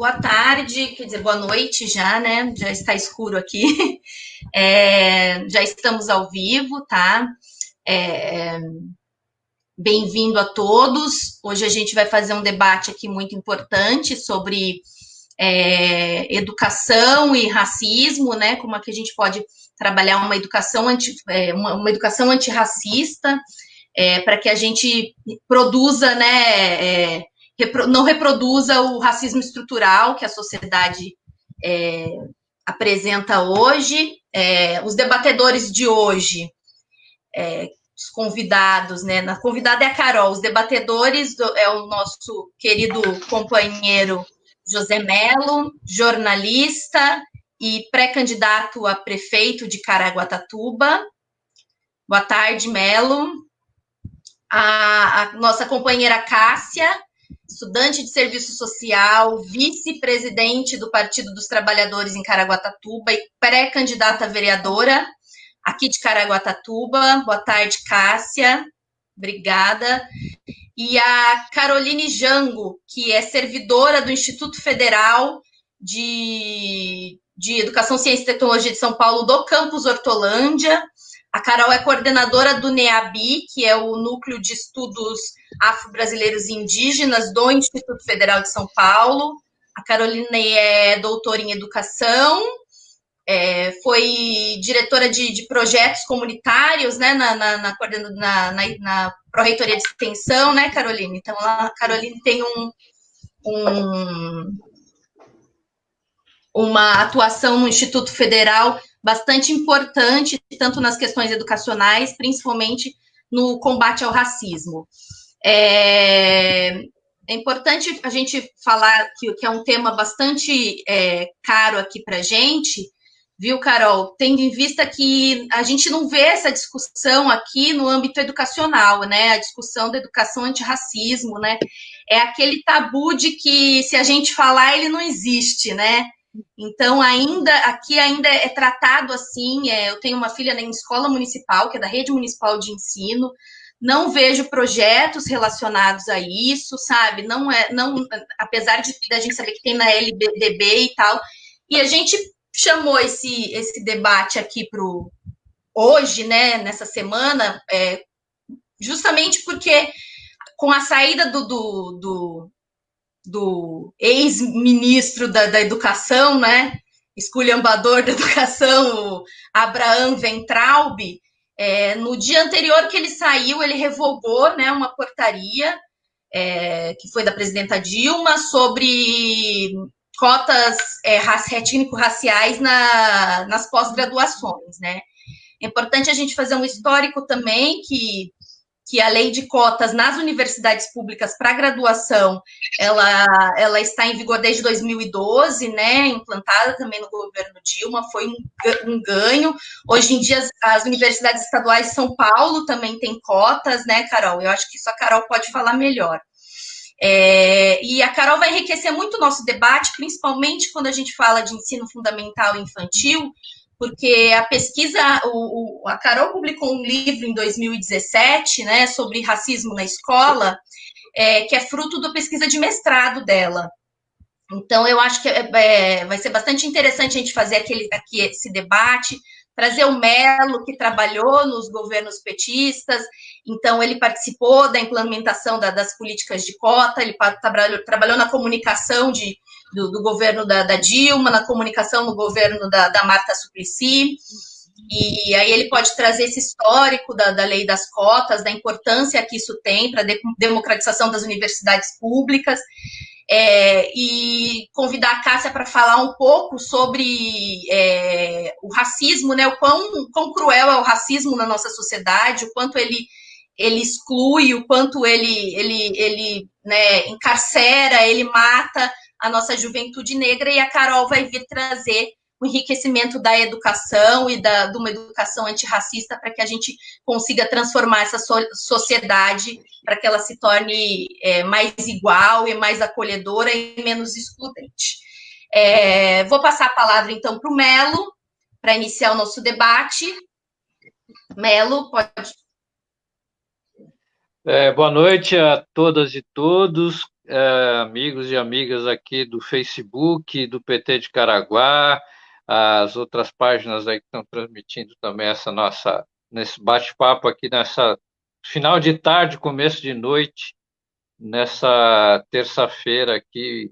Boa tarde, quer dizer, boa noite já, né? Já está escuro aqui. Já estamos ao vivo, tá? É, Bem-vindo a todos. Hoje a gente vai fazer um debate aqui muito importante sobre educação e racismo, né? Como é que a gente pode trabalhar uma educação uma educação antirracista, para que a gente produza, né? Não reproduza o racismo estrutural que a sociedade é, apresenta hoje. Os debatedores de hoje, os convidados, né? A convidada é a Carol, os debatedores é o nosso querido companheiro José Melo, jornalista e pré-candidato a prefeito de Caraguatatuba. Boa tarde, Melo. A nossa companheira Cássia, estudante de serviço social, vice-presidente do Partido dos Trabalhadores em Caraguatatuba e pré-candidata a vereadora aqui de Caraguatatuba. Boa tarde, Cássia. Obrigada. E a Caroline Jango, que é servidora do Instituto Federal de Educação, Ciência e Tecnologia de São Paulo, do campus Hortolândia. A Carol é coordenadora do NEABI, que é o Núcleo de Estudos Afro-Brasileiros e Indígenas do Instituto Federal de São Paulo. A Caroline é doutora em Educação, foi diretora de projetos comunitários, né, na Pró-Reitoria de Extensão, né, Caroline? Então, a Caroline tem uma atuação no Instituto Federal bastante importante, tanto nas questões educacionais, principalmente no combate ao racismo. É importante a gente falar que é um tema bastante caro aqui para a gente, viu, Carol? Tendo em vista que a gente não vê essa discussão aqui no âmbito educacional, né? A discussão da educação antirracismo, né? É aquele tabu de que se a gente falar, ele não existe, né? Então, aqui ainda é tratado assim. Eu tenho uma filha em escola municipal, que é da rede municipal de ensino. Não vejo projetos relacionados a isso, sabe? Apesar da gente saber que tem na LDB e tal. E a gente chamou esse debate aqui para hoje, né? Nessa semana, justamente porque com a saída do ex-ministro da Educação, né? Esculhambador da Educação, o Abraham Weintraub, no dia anterior que ele saiu, ele revogou, né, uma portaria que foi da presidenta Dilma sobre cotas étnico-raciais nas pós-graduações, né? É importante a gente fazer um histórico também que a lei de cotas nas universidades públicas para graduação, ela está em vigor desde 2012, né, implantada também no governo Dilma, foi um ganho. Hoje em dia, as universidades estaduais de São Paulo também têm cotas, né, Carol? Eu acho que isso a Carol pode falar melhor. E a Carol vai enriquecer muito o nosso debate, principalmente quando a gente fala de ensino fundamental e infantil, porque a pesquisa, a Carol publicou um livro em 2017, né, sobre racismo na escola, que é fruto da pesquisa de mestrado dela. Então, eu acho que vai ser bastante interessante a gente fazer aqui esse debate, trazer o Melo, que trabalhou nos governos petistas, então ele participou da implementação das políticas de cota, ele trabalhou na comunicação do governo da Dilma, na comunicação no governo da Marta Suplicy, e aí ele pode trazer esse histórico da lei das cotas, da importância que isso tem para a democratização das universidades públicas, e convidar a Cássia para falar um pouco sobre o racismo, né? O quão cruel é o racismo na nossa sociedade, o quanto ele exclui, o quanto ele né, encarcera, ele mata a nossa juventude negra, e a Carol vai vir trazer o enriquecimento da educação e de uma educação antirracista para que a gente consiga transformar essa sociedade para que ela se torne mais igual e mais acolhedora e menos excludente. Vou passar a palavra, então, para o Melo, para iniciar o nosso debate. Melo, pode. Boa noite a todas e todos. amigos e amigas aqui do Facebook, do PT de Caraguá, as outras páginas aí que estão transmitindo também nesse bate-papo aqui nessa final de tarde, começo de noite, nessa terça-feira aqui,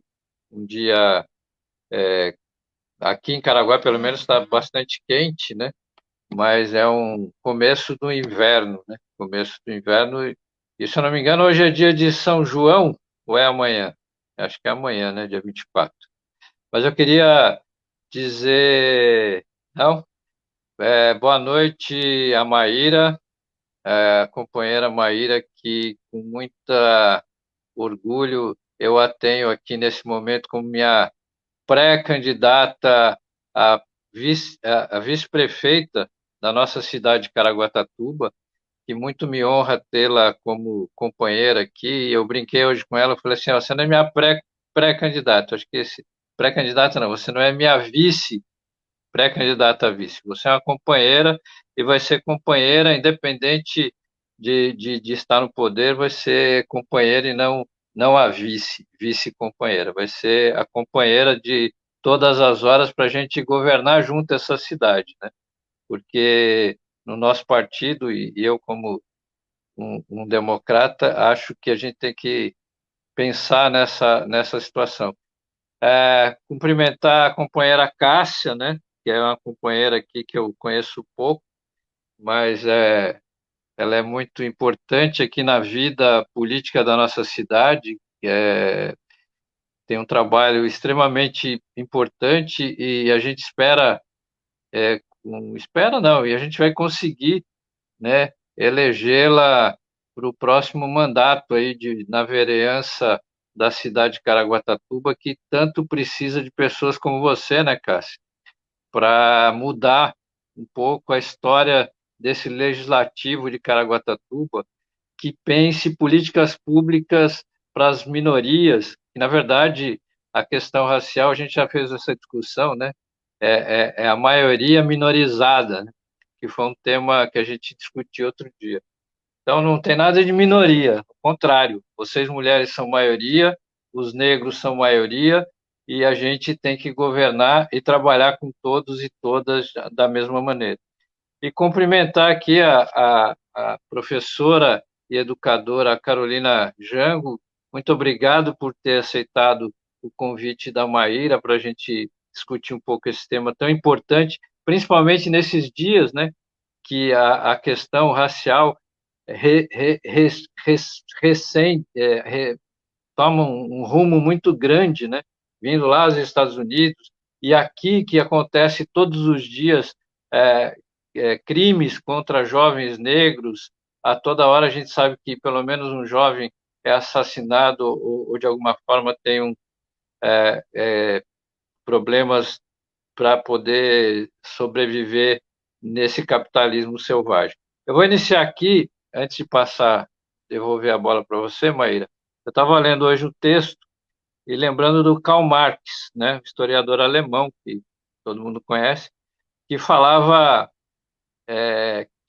um dia aqui em Caraguá pelo menos está bastante quente, né? Mas é um começo do inverno, né? Começo do inverno. E se eu não me engano, hoje é dia de São João, ou é amanhã? Acho que é amanhã, né? Dia 24. Mas eu queria dizer, não, boa noite a Maíra, a companheira Maíra, que com muita orgulho eu a tenho aqui nesse momento como minha pré-candidata a vice-prefeita da nossa cidade de Caraguatatuba, que muito me honra tê-la como companheira aqui. Eu brinquei hoje com ela, eu falei assim, ó, você não é minha pré-candidata, acho que esse pré-candidata não, você não é minha vice pré-candidata a vice, você é uma companheira e vai ser companheira independente de estar no poder, vai ser companheira e não a vice-companheira, vai ser a companheira de todas as horas para a gente governar junto essa cidade, né? Porque no nosso partido, e eu como um democrata, acho que a gente tem que pensar nessa situação. Cumprimentar a companheira Cássia, né, que é uma companheira aqui que eu conheço pouco, mas ela é muito importante aqui na vida política da nossa cidade, tem um trabalho extremamente importante e a gente espera não, e a gente vai conseguir, né, elegê-la para o próximo mandato aí na vereança da cidade de Caraguatatuba, que tanto precisa de pessoas como você, né, Cássio, para mudar um pouco a história desse legislativo de Caraguatatuba, que pense políticas públicas para as minorias, que na verdade a questão racial, a gente já fez essa discussão, né? É a maioria minorizada, né? Que foi um tema que a gente discutiu outro dia. Então não tem nada de minoria, ao contrário, vocês mulheres são maioria, os negros são maioria, e a gente tem que governar e trabalhar com todos e todas da mesma maneira. E cumprimentar aqui a professora e educadora Carolina Jango. Muito obrigado por ter aceitado o convite da Maíra para a gente discutir um pouco esse tema tão importante, principalmente nesses dias, né, que a questão racial re, re, recém toma um rumo muito grande, né? Vindo lá dos Estados Unidos e aqui que acontece todos os dias é, crimes contra jovens negros. A toda hora a gente sabe que pelo menos um jovem é assassinado ou de alguma forma tem problemas para poder sobreviver nesse capitalismo selvagem. Eu vou iniciar aqui, antes de devolver a bola para você, Maíra. Eu estava lendo hoje um texto e lembrando do Karl Marx, né, historiador alemão que todo mundo conhece, que falava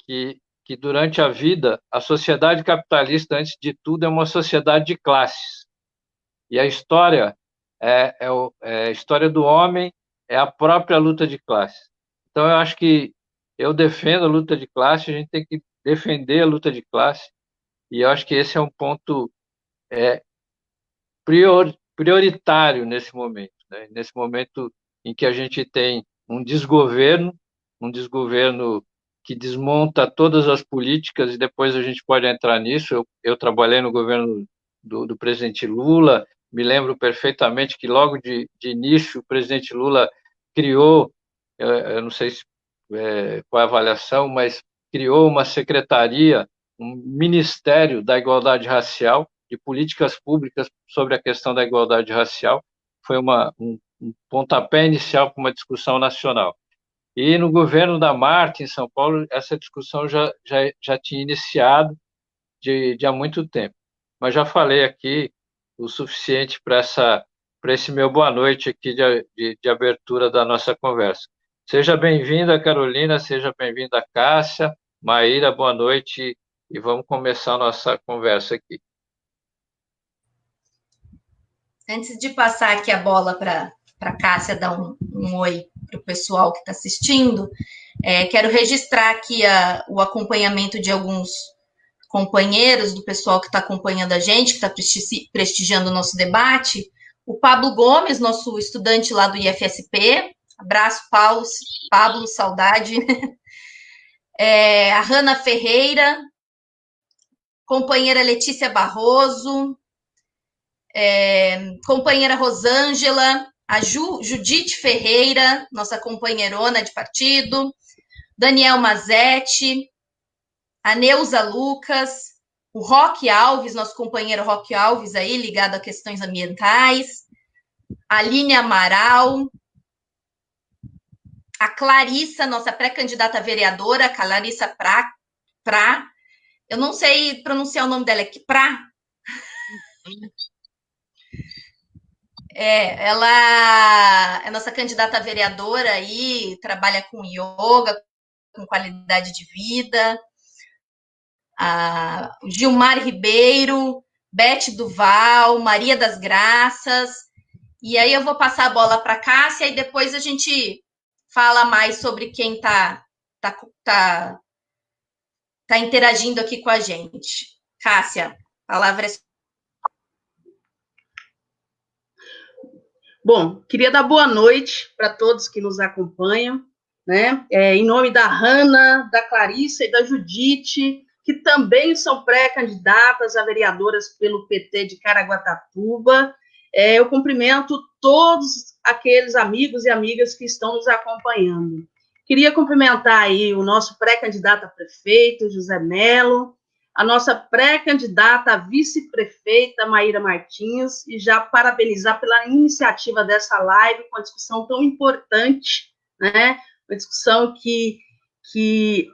que durante a vida a sociedade capitalista, antes de tudo, é uma sociedade de classes. E a história a história do homem é a própria luta de classe. Então, eu acho que eu defendo a luta de classe, a gente tem que defender a luta de classe, e eu acho que esse é um ponto prioritário nesse momento, né? Nesse momento em que a gente tem um desgoverno que desmonta todas as políticas, e depois a gente pode entrar nisso. Eu trabalhei no governo do presidente Lula, me lembro perfeitamente que logo de início o presidente Lula criou, eu não sei qual é a avaliação, mas criou uma secretaria, um ministério da igualdade racial, de políticas públicas sobre a questão da igualdade racial. Foi um pontapé inicial para uma discussão nacional. E no governo da Marta, em São Paulo, essa discussão já tinha iniciado de há muito tempo. Mas já falei aqui o suficiente para esse meu boa noite aqui de abertura da nossa conversa. Seja bem-vinda, Carolina, seja bem-vinda, Cássia, Maíra, boa noite, e vamos começar a nossa conversa aqui. Antes de passar aqui a bola para a Cássia dar um oi para o pessoal que está assistindo, quero registrar aqui o acompanhamento de alguns companheiros do pessoal que está acompanhando a gente, que está prestigiando o nosso debate. O Pablo Gomes, nosso estudante lá do IFSP. Abraço, Pablo, saudade. A Hanna Ferreira, companheira Letícia Barroso, companheira Rosângela, a Judite Ferreira, nossa companheirona de partido, Daniel Mazetti, a Neuza Lucas, o Roque Alves, nosso companheiro Roque Alves aí, ligado a questões ambientais, a Aline Amaral, a Clarissa, nossa pré-candidata a vereadora, a Clarissa Prá, eu não sei pronunciar o nome dela, é Prá. Ela é nossa candidata a vereadora aí, trabalha com yoga, com qualidade de vida. A Gilmar Ribeiro, Beth Duval, Maria das Graças. E aí eu vou passar a bola para a Cássia e depois a gente fala mais sobre quem está interagindo aqui com a gente. Cássia, a palavra é sua. Bom, queria dar boa noite para todos que nos acompanham, né? Em nome da Hanna, da Clarissa e da Judite, que também são pré-candidatas a vereadoras pelo PT de Caraguatatuba. Eu cumprimento todos aqueles amigos e amigas que estão nos acompanhando. Queria cumprimentar aí o nosso pré-candidato a prefeito, José Melo, a nossa pré-candidata a vice-prefeita, Maíra Martins, e já parabenizar pela iniciativa dessa live, com uma discussão tão importante, né? Uma discussão que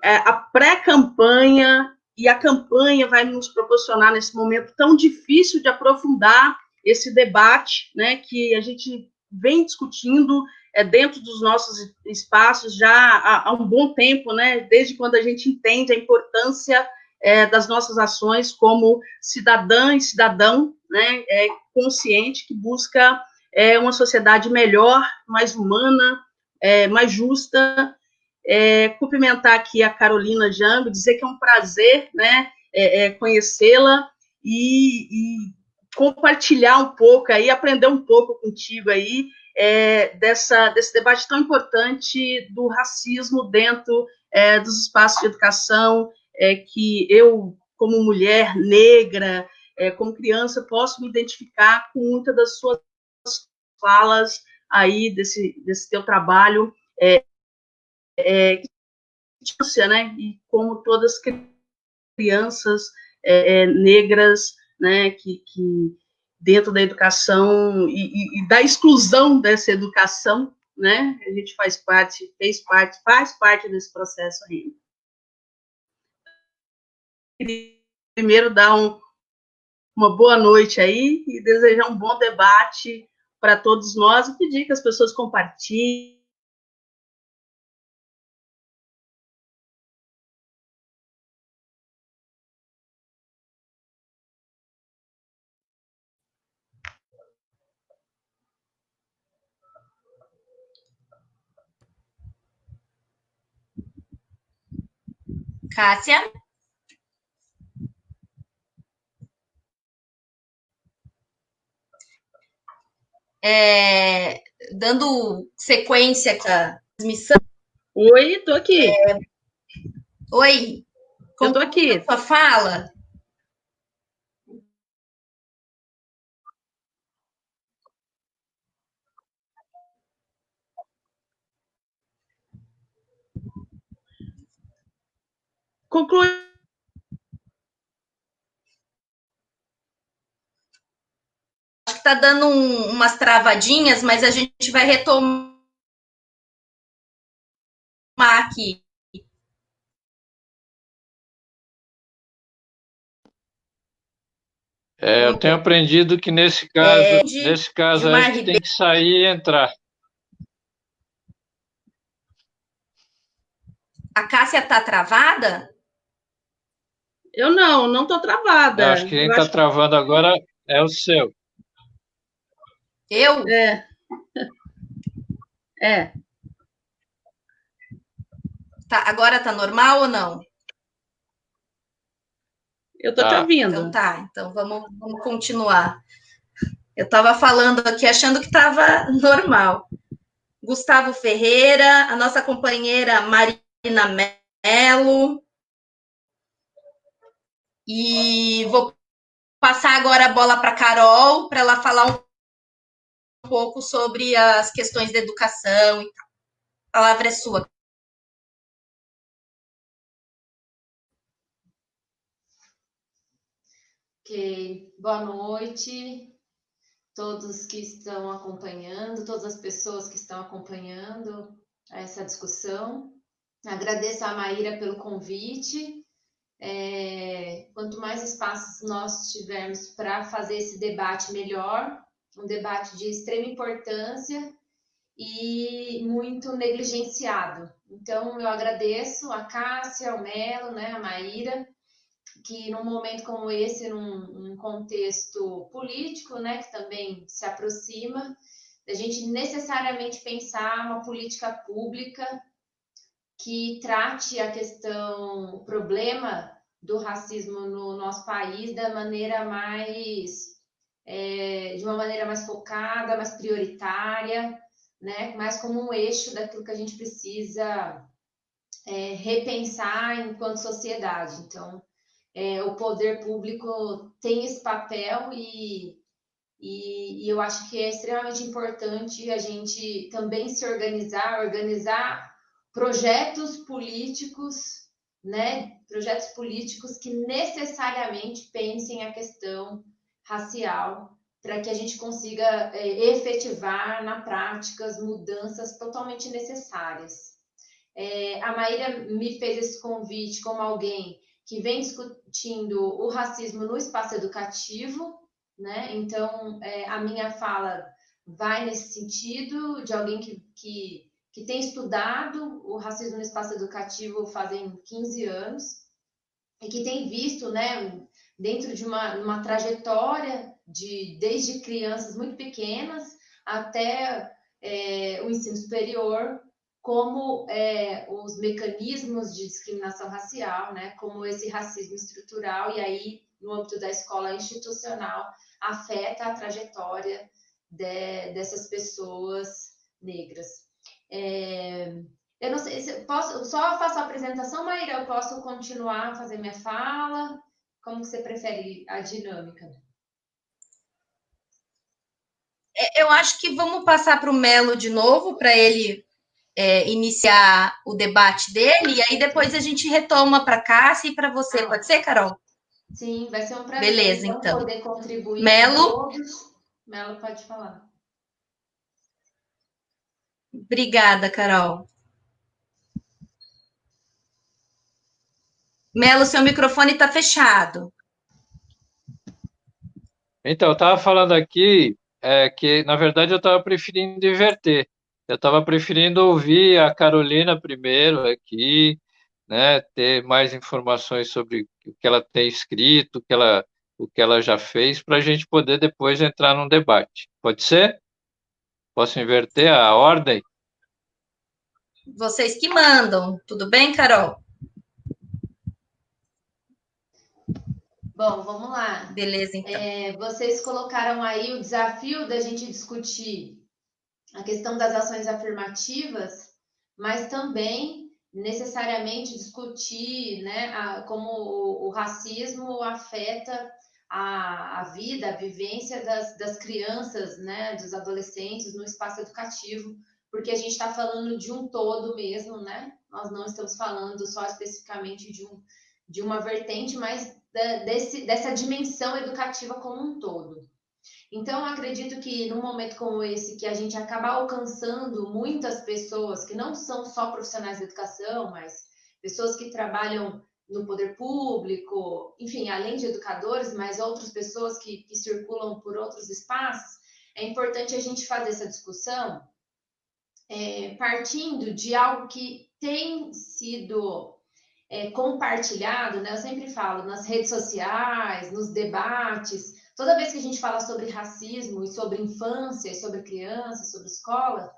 a pré-campanha e a campanha vai nos proporcionar nesse momento tão difícil de aprofundar esse debate, né, que a gente vem discutindo dentro dos nossos espaços já há um bom tempo, né, desde quando a gente entende a importância das nossas ações como cidadã e cidadão, né, consciente, que busca uma sociedade melhor, mais humana, mais justa. Cumprimentar aqui a Carolina Jambo, dizer que é um prazer, né, conhecê-la e compartilhar um pouco aí, aprender um pouco contigo aí, desse debate tão importante do racismo dentro dos espaços de educação, que eu, como mulher negra, como criança, posso me identificar com muitas das suas falas aí, desse teu trabalho, né, e como todas as crianças negras, né, que dentro da educação e da exclusão dessa educação, né, a gente faz parte desse processo ainda. Queria primeiro dar uma boa noite aí e desejar um bom debate para todos nós e pedir que as pessoas compartilhem. Cássia? Dando sequência à transmissão. Oi, estou aqui. Oi, eu estou aqui. Sua fala? Conclui. Acho que está dando umas travadinhas, mas a gente vai retomar aqui. Eu tenho aprendido que nesse caso a gente tem que sair e entrar. A Cássia está travada? Eu não estou travada. Eu acho que quem está travando agora é o seu. Eu? É. Tá, agora tá normal ou não? Eu tô te Tá. Então ouvindo. tá, então vamos continuar. Eu estava falando aqui achando que estava normal. Gustavo Ferreira, a nossa companheira Marina Mello. E vou passar agora a bola para a Carol, para ela falar um pouco sobre as questões da educação. A palavra é sua. Ok, boa noite, todos que estão acompanhando, todas as pessoas que estão acompanhando essa discussão. Agradeço a Maíra pelo convite. Quanto mais espaços nós tivermos para fazer esse debate, melhor. Um debate de extrema importância e muito negligenciado. Então, eu agradeço a Cássia, o Melo, né, a Maíra, que num momento como esse, num contexto político, né, que também se aproxima, a gente necessariamente pensar uma política pública que trate a questão, o problema do racismo no nosso país da maneira mais, de uma maneira mais focada, mais prioritária, né, mais como um eixo daquilo que a gente precisa repensar enquanto sociedade. Então, o poder público tem esse papel e eu acho que é extremamente importante a gente também se organizar projetos políticos, né? Projetos políticos que necessariamente pensem a questão racial para que a gente consiga efetivar na prática as mudanças totalmente necessárias. A Maíra me fez esse convite como alguém que vem discutindo o racismo no espaço educativo, né? Então, a minha fala vai nesse sentido, de alguém que tem estudado o racismo no espaço educativo fazem 15 anos e que tem visto, né, dentro de uma trajetória desde crianças muito pequenas até o ensino superior, como os mecanismos de discriminação racial, né, como esse racismo estrutural, e aí, no âmbito da escola institucional, afeta a trajetória dessas pessoas negras. Eu não sei se posso, só faço a apresentação, Maíra, eu posso continuar a fazer minha fala? Como que você prefere a dinâmica? Eu acho que vamos passar para o Melo de novo, para ele iniciar o debate dele, e aí depois a gente retoma para a Cássia e para você. Pode ser, Carol? Sim, vai ser um prazer, Beleza, então, então. poder contribuir com Melo, todos. Melo, pode falar. obrigada, Carol. Melo, seu microfone está fechado. Então, eu estava falando aqui que, na verdade, eu estava preferindo inverter. Eu estava preferindo ouvir a Carolina primeiro aqui, né, ter mais informações sobre o que ela tem escrito, o que ela já fez, para a gente poder depois entrar num debate. Pode ser? Posso inverter a ordem? Vocês que mandam. Tudo bem, Carol? Bom, vamos lá. Beleza, então. Vocês colocaram aí o desafio da gente discutir a questão das ações afirmativas, mas também necessariamente discutir, né, como o racismo afeta a vida, a vivência das crianças, né, dos adolescentes no espaço educativo, porque a gente está falando de um todo mesmo, né? Nós não estamos falando só especificamente de uma vertente, mas dessa dimensão educativa como um todo. Então, acredito que num momento como esse, que a gente acaba alcançando muitas pessoas que não são só profissionais da educação, mas pessoas que trabalham no poder público, enfim, além de educadores, mas outras pessoas que circulam por outros espaços, é importante a gente fazer essa discussão partindo de algo que tem sido compartilhado, né? Eu sempre falo nas redes sociais, nos debates, toda vez que a gente fala sobre racismo e sobre infância, e sobre criança, sobre escola,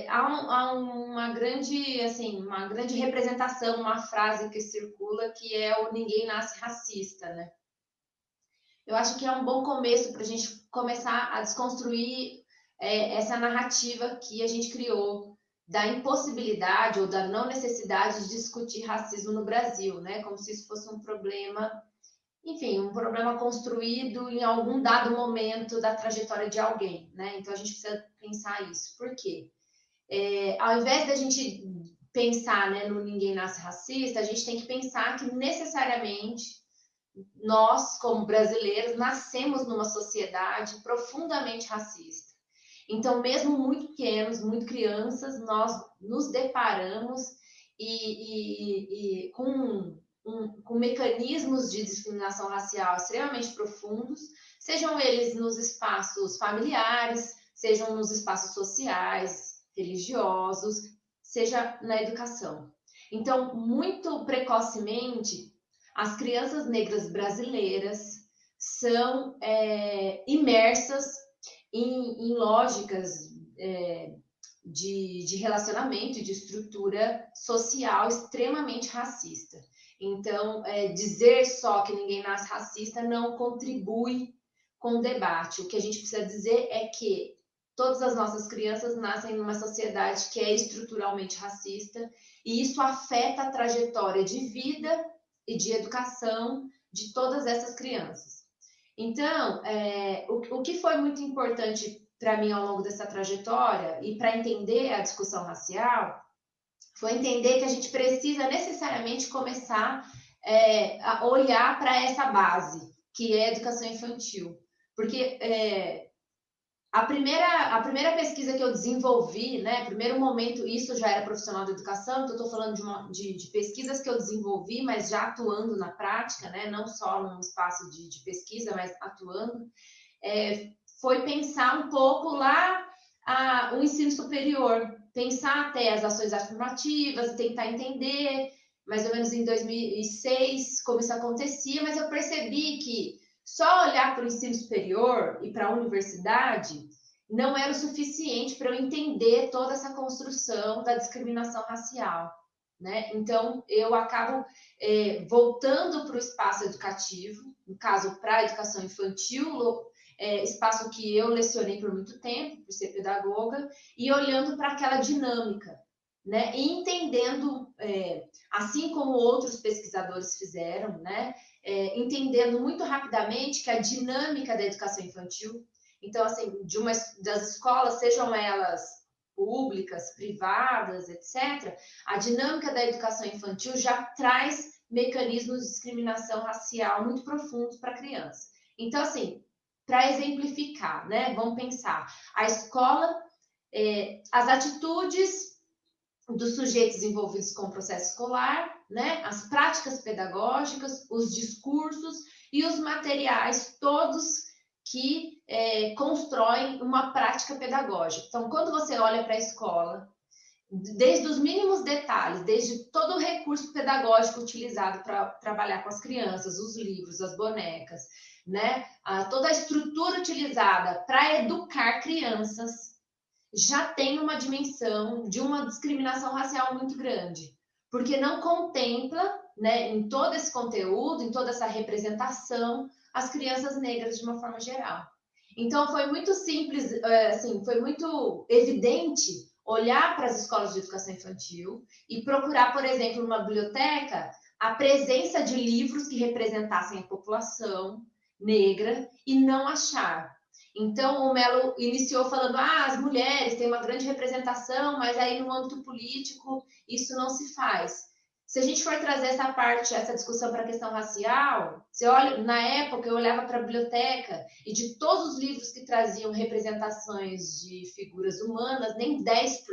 há uma grande, assim, uma grande representação, uma frase que circula que é o ninguém nasce racista, né? Eu acho que é um bom começo para a gente começar a desconstruir essa narrativa que a gente criou da impossibilidade ou da não necessidade de discutir racismo no Brasil, né? Como se isso fosse um problema, enfim, um problema construído em algum dado momento da trajetória de alguém, né? Então a gente precisa pensar isso. Por quê? Ao invés da gente pensar, né, no ninguém nasce racista, a gente tem que pensar que necessariamente nós, como brasileiros, nascemos numa sociedade profundamente racista. Então, mesmo muito pequenos, muito crianças, nós nos deparamos com mecanismos de discriminação racial extremamente profundos, sejam eles nos espaços familiares, sejam nos espaços sociais, religiosos, seja na educação. Então, muito precocemente, as crianças negras brasileiras são imersas em lógicas de relacionamento e de estrutura social extremamente racista. Então, dizer só que ninguém nasce racista não contribui com o debate. O que a gente precisa dizer é que todas as nossas crianças nascem numa sociedade que é estruturalmente racista e isso afeta a trajetória de vida e de educação de todas essas crianças. Então, o que foi muito importante para mim ao longo dessa trajetória e para entender a discussão racial foi entender que a gente precisa necessariamente começar a olhar para essa base, que é a educação infantil. Porque a primeira pesquisa que eu desenvolvi, né, primeiro momento, isso já era profissional da educação, então eu estou falando de pesquisas que eu desenvolvi, mas já atuando na prática, né, não só num espaço de pesquisa, mas atuando, foi pensar um pouco lá o ensino superior, pensar até as ações afirmativas e tentar entender, mais ou menos em 2006, como isso acontecia, mas eu percebi que só olhar para o ensino superior e para a universidade não era o suficiente para eu entender toda essa construção da discriminação racial, né? Então, eu acabo voltando para o espaço educativo, no caso, para a educação infantil, espaço que eu lecionei por muito tempo, por ser pedagoga, e olhando para aquela dinâmica, né? E entendendo, assim como outros pesquisadores fizeram, né? Entendendo muito rapidamente que a dinâmica da educação infantil, então, assim, das escolas, sejam elas públicas, privadas, etc., a dinâmica da educação infantil já traz mecanismos de discriminação racial muito profundos para a criança. Então, assim, para exemplificar, né, vamos pensar, a escola, as atitudes dos sujeitos envolvidos com o processo escolar, né, as práticas pedagógicas, os discursos e os materiais todos que constroem uma prática pedagógica. Então, quando você olha para a escola, desde os mínimos detalhes, desde todo o recurso pedagógico utilizado para trabalhar com as crianças, os livros, as bonecas, né, toda a estrutura utilizada para educar crianças, já tem uma dimensão de uma discriminação racial muito grande, porque não contempla, né, em todo esse conteúdo, em toda essa representação, as crianças negras de uma forma geral. Então, foi muito simples, assim, foi muito evidente olhar para as escolas de educação infantil e procurar, por exemplo, numa biblioteca, a presença de livros que representassem a população negra e não achar. Então, o Mello iniciou falando, as mulheres têm uma grande representação, mas aí no âmbito político isso não se faz. Se a gente for trazer essa discussão para a questão racial, você olha, na época eu olhava para a biblioteca e de todos os livros que traziam representações de figuras humanas, nem 10%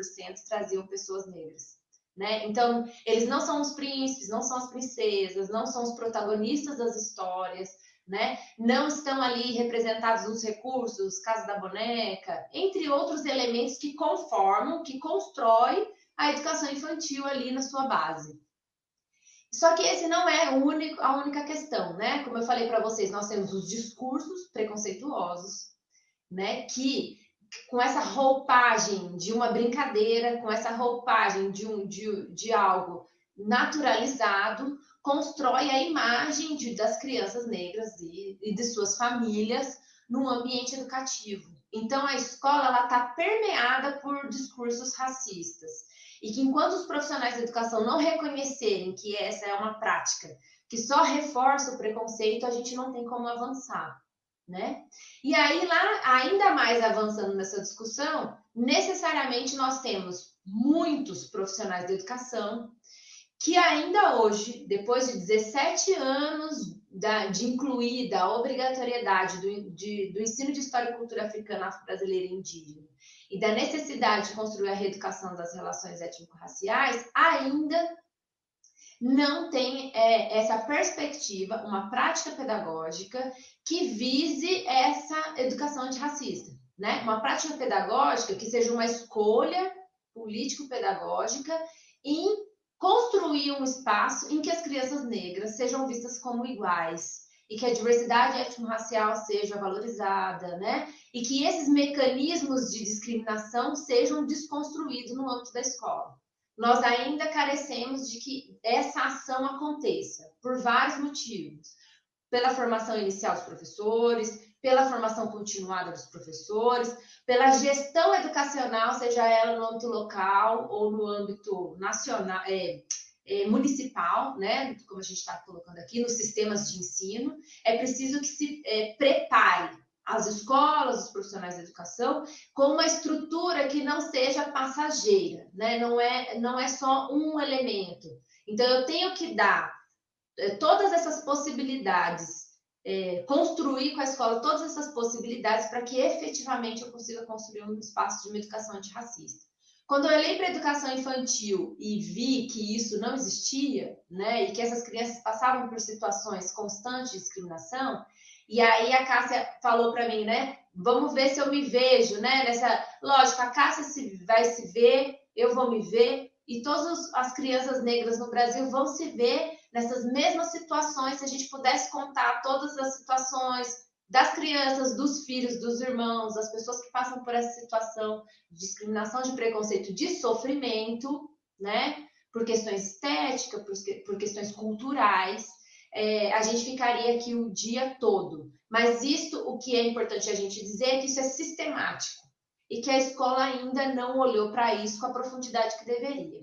traziam pessoas negras, né? Então, eles não são os príncipes, não são as princesas, não são os protagonistas das histórias, né? Não estão ali representados os recursos, Casa da Boneca, entre outros elementos que conformam, que constroem a educação infantil ali na sua base. Só que esse não é a única questão, né? Como eu falei para vocês, nós temos os discursos preconceituosos, né? Que com essa roupagem de uma brincadeira, com essa roupagem de algo naturalizado, constrói a imagem das crianças negras e de suas famílias no ambiente educativo. Então, a escola está permeada por discursos racistas. E que enquanto os profissionais da educação não reconhecerem que essa é uma prática que só reforça o preconceito, a gente não tem como avançar, né? E aí, lá, ainda mais avançando nessa discussão, necessariamente nós temos muitos profissionais da educação que ainda hoje, depois de 17 anos de incluir da obrigatoriedade do ensino de história e cultura africana, afro-brasileira e indígena, e da necessidade de construir a reeducação das relações étnico-raciais, ainda não tem essa perspectiva, uma prática pedagógica que vise essa educação antirracista, né? Uma prática pedagógica que seja uma escolha político-pedagógica em construir um espaço em que as crianças negras sejam vistas como iguais e que a diversidade étnico-racial seja valorizada, né? E que esses mecanismos de discriminação sejam desconstruídos no âmbito da escola. Nós ainda carecemos de que essa ação aconteça, por vários motivos. Pela formação inicial dos professores, pela formação continuada dos professores, pela gestão educacional, seja ela no âmbito local ou no âmbito nacional, municipal, né, como a gente está colocando aqui, nos sistemas de ensino. É preciso que se prepare as escolas, os profissionais da educação, com uma estrutura que não seja passageira, né? Não é só um elemento. Então, eu tenho que dar todas essas possibilidades, construir com a escola todas essas possibilidades para que efetivamente eu consiga construir um espaço de uma educação antirracista. Quando eu olhei para a educação infantil e vi que isso não existia, né, e que essas crianças passavam por situações constantes de discriminação, e aí a Cássia falou para mim, né, vamos ver se eu me vejo, né, nessa... Lógico, a Cássia vai se ver, eu vou me ver, e todas as crianças negras no Brasil vão se ver nessas mesmas situações, se a gente pudesse contar todas as situações das crianças, dos filhos, dos irmãos, das pessoas que passam por essa situação de discriminação, de preconceito, de sofrimento, né? Por questões estéticas, por questões culturais, a gente ficaria aqui o dia todo. Mas isto, o que é importante a gente dizer é que isso é sistemático e que a escola ainda não olhou para isso com a profundidade que deveria.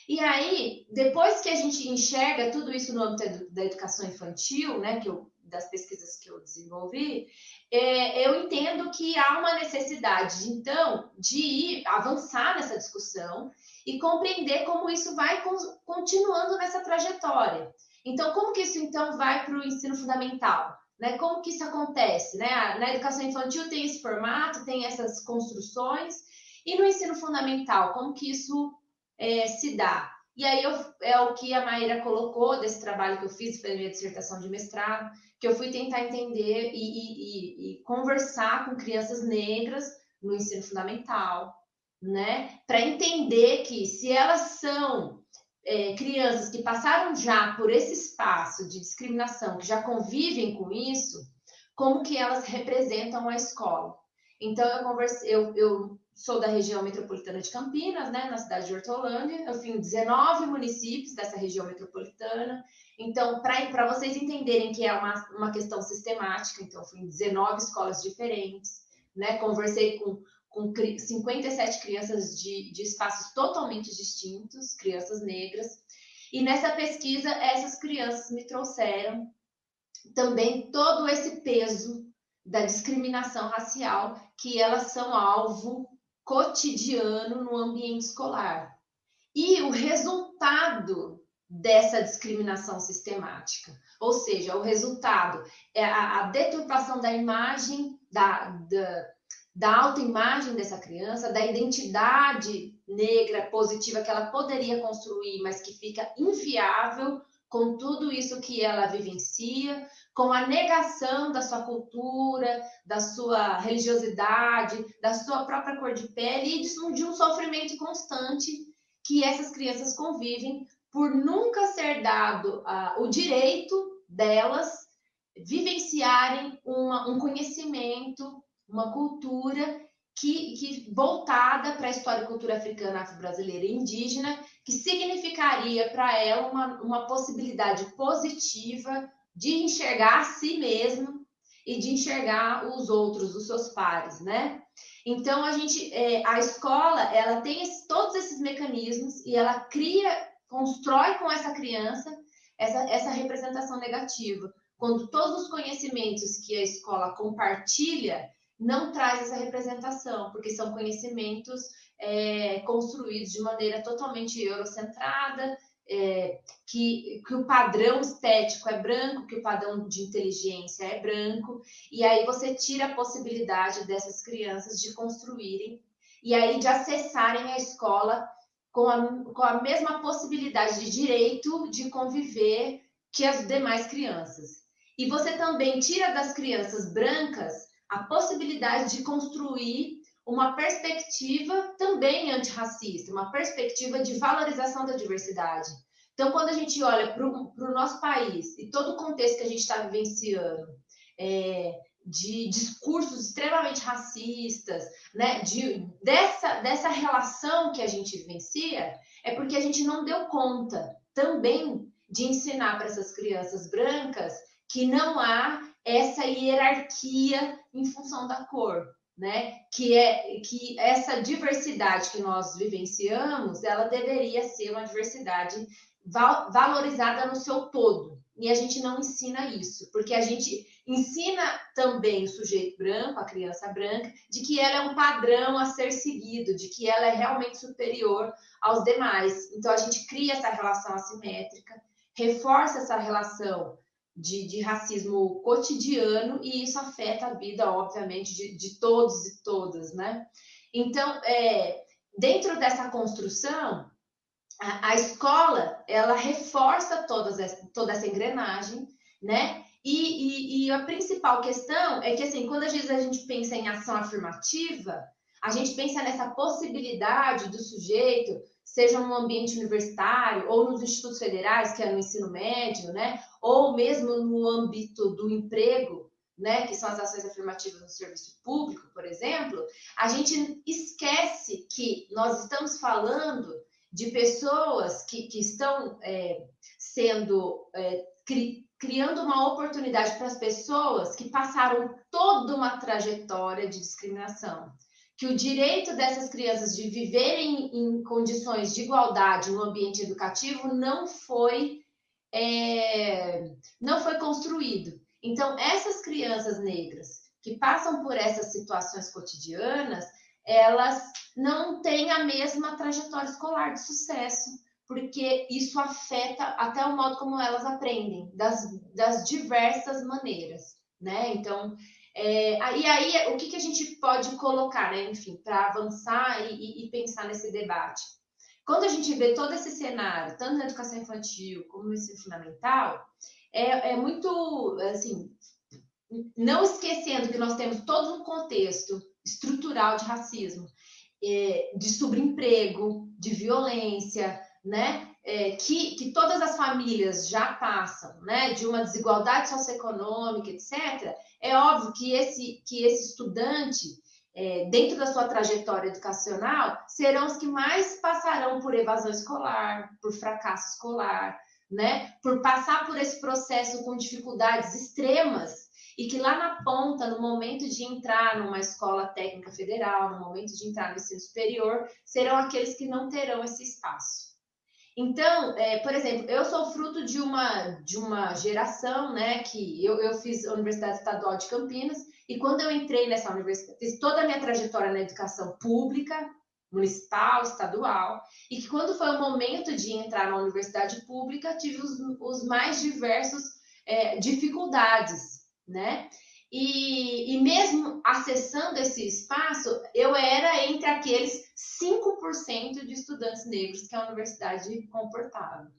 E aí, depois que a gente enxerga tudo isso no âmbito da educação infantil, né, das pesquisas que eu desenvolvi, eu entendo que há uma necessidade, então, de avançar nessa discussão e compreender como isso vai continuando nessa trajetória. Então, como que isso, então, vai para o ensino fundamental? Né? Como que isso acontece? Né? Na educação infantil tem esse formato, tem essas construções, e no ensino fundamental, como que isso se dá? E aí é o que a Maíra colocou desse trabalho que eu fiz para a minha dissertação de mestrado, que eu fui tentar entender e conversar com crianças negras no ensino fundamental, né? Para entender que se elas são crianças que passaram já por esse espaço de discriminação, que já convivem com isso, como que elas representam a escola. Então, eu sou da região metropolitana de Campinas, né, na cidade de Hortolândia. Eu fui em 19 municípios dessa região metropolitana. Então, para vocês entenderem que é uma questão sistemática, então, eu fui em 19 escolas diferentes, né, conversei com 57 crianças de espaços totalmente distintos, crianças negras. E nessa pesquisa, essas crianças me trouxeram também todo esse peso da discriminação racial, que elas são alvo cotidiano no ambiente escolar. E o resultado dessa discriminação sistemática, ou seja, o resultado é a deturpação da imagem, da autoimagem dessa criança, da identidade negra positiva que ela poderia construir, mas que fica inviável com tudo isso que ela vivencia, com a negação da sua cultura, da sua religiosidade, da sua própria cor de pele e de um sofrimento constante que essas crianças convivem por nunca ser dado o direito delas vivenciarem um conhecimento, uma cultura que voltada para a história e cultura africana, afro-brasileira e indígena, que significaria para ela uma possibilidade positiva de enxergar a si mesmo e de enxergar os outros, os seus pares, né? Então, a escola, ela tem todos esses mecanismos e ela constrói com essa criança essa representação negativa. Quando todos os conhecimentos que a escola compartilha não traz essa representação, porque são conhecimentos construídos de maneira totalmente eurocentrada, que o padrão estético é branco, que o padrão de inteligência é branco, e aí você tira a possibilidade dessas crianças de construírem, e aí de acessarem a escola com a mesma possibilidade de direito de conviver que as demais crianças. E você também tira das crianças brancas a possibilidade de construir uma perspectiva também antirracista, uma perspectiva de valorização da diversidade. Então, quando a gente olha para o nosso país e todo o contexto que a gente está vivenciando, de discursos extremamente racistas, né, dessa relação que a gente vivencia, é porque a gente não deu conta também de ensinar para essas crianças brancas que não há essa hierarquia em função da cor, né? Que essa diversidade que nós vivenciamos, ela deveria ser uma diversidade valorizada no seu todo. E a gente não ensina isso, porque a gente ensina também o sujeito branco, a criança branca, de que ela é um padrão a ser seguido, de que ela é realmente superior aos demais. Então a gente cria essa relação assimétrica, reforça essa relação de racismo cotidiano, e isso afeta a vida, obviamente, de todos e todas, né? Então, dentro dessa construção, a escola, ela reforça toda essa engrenagem, né? E a principal questão é que, assim, quando às vezes a gente pensa em ação afirmativa, a gente pensa nessa possibilidade do sujeito, seja no ambiente universitário ou nos institutos federais, que é no ensino médio, né? Ou mesmo no âmbito do emprego, né? Que são as ações afirmativas no serviço público, por exemplo, a gente esquece que nós estamos falando de pessoas que estão criando uma oportunidade para as pessoas que passaram toda uma trajetória de discriminação. Que o direito dessas crianças de viverem em condições de igualdade no ambiente educativo não foi construído. Então, essas crianças negras que passam por essas situações cotidianas, elas não têm a mesma trajetória escolar de sucesso, porque isso afeta até o modo como elas aprendem, das diversas maneiras, né? Então, e aí, o que a gente pode colocar, né? Enfim, para avançar e pensar nesse debate? Quando a gente vê todo esse cenário, tanto na educação infantil como no ensino fundamental, é muito, assim, não esquecendo que nós temos todo um contexto estrutural de racismo, de subemprego, de violência, né? Que todas as famílias já passam, né? De uma desigualdade socioeconômica, etc. É óbvio que esse estudante, dentro da sua trajetória educacional, serão os que mais passarão por evasão escolar, por fracasso escolar, né? Por passar por esse processo com dificuldades extremas, e que lá na ponta, no momento de entrar numa escola técnica federal, no momento de entrar no ensino superior, serão aqueles que não terão esse espaço. Então, por exemplo, eu sou fruto de uma geração, né, que eu fiz a Universidade Estadual de Campinas, e quando eu entrei nessa universidade, fiz toda a minha trajetória na educação pública, municipal, estadual, e que quando foi o momento de entrar na universidade pública, tive os mais diversos dificuldades, né? E mesmo acessando esse espaço, eu era entre aqueles 5% de estudantes negros que a universidade comportava.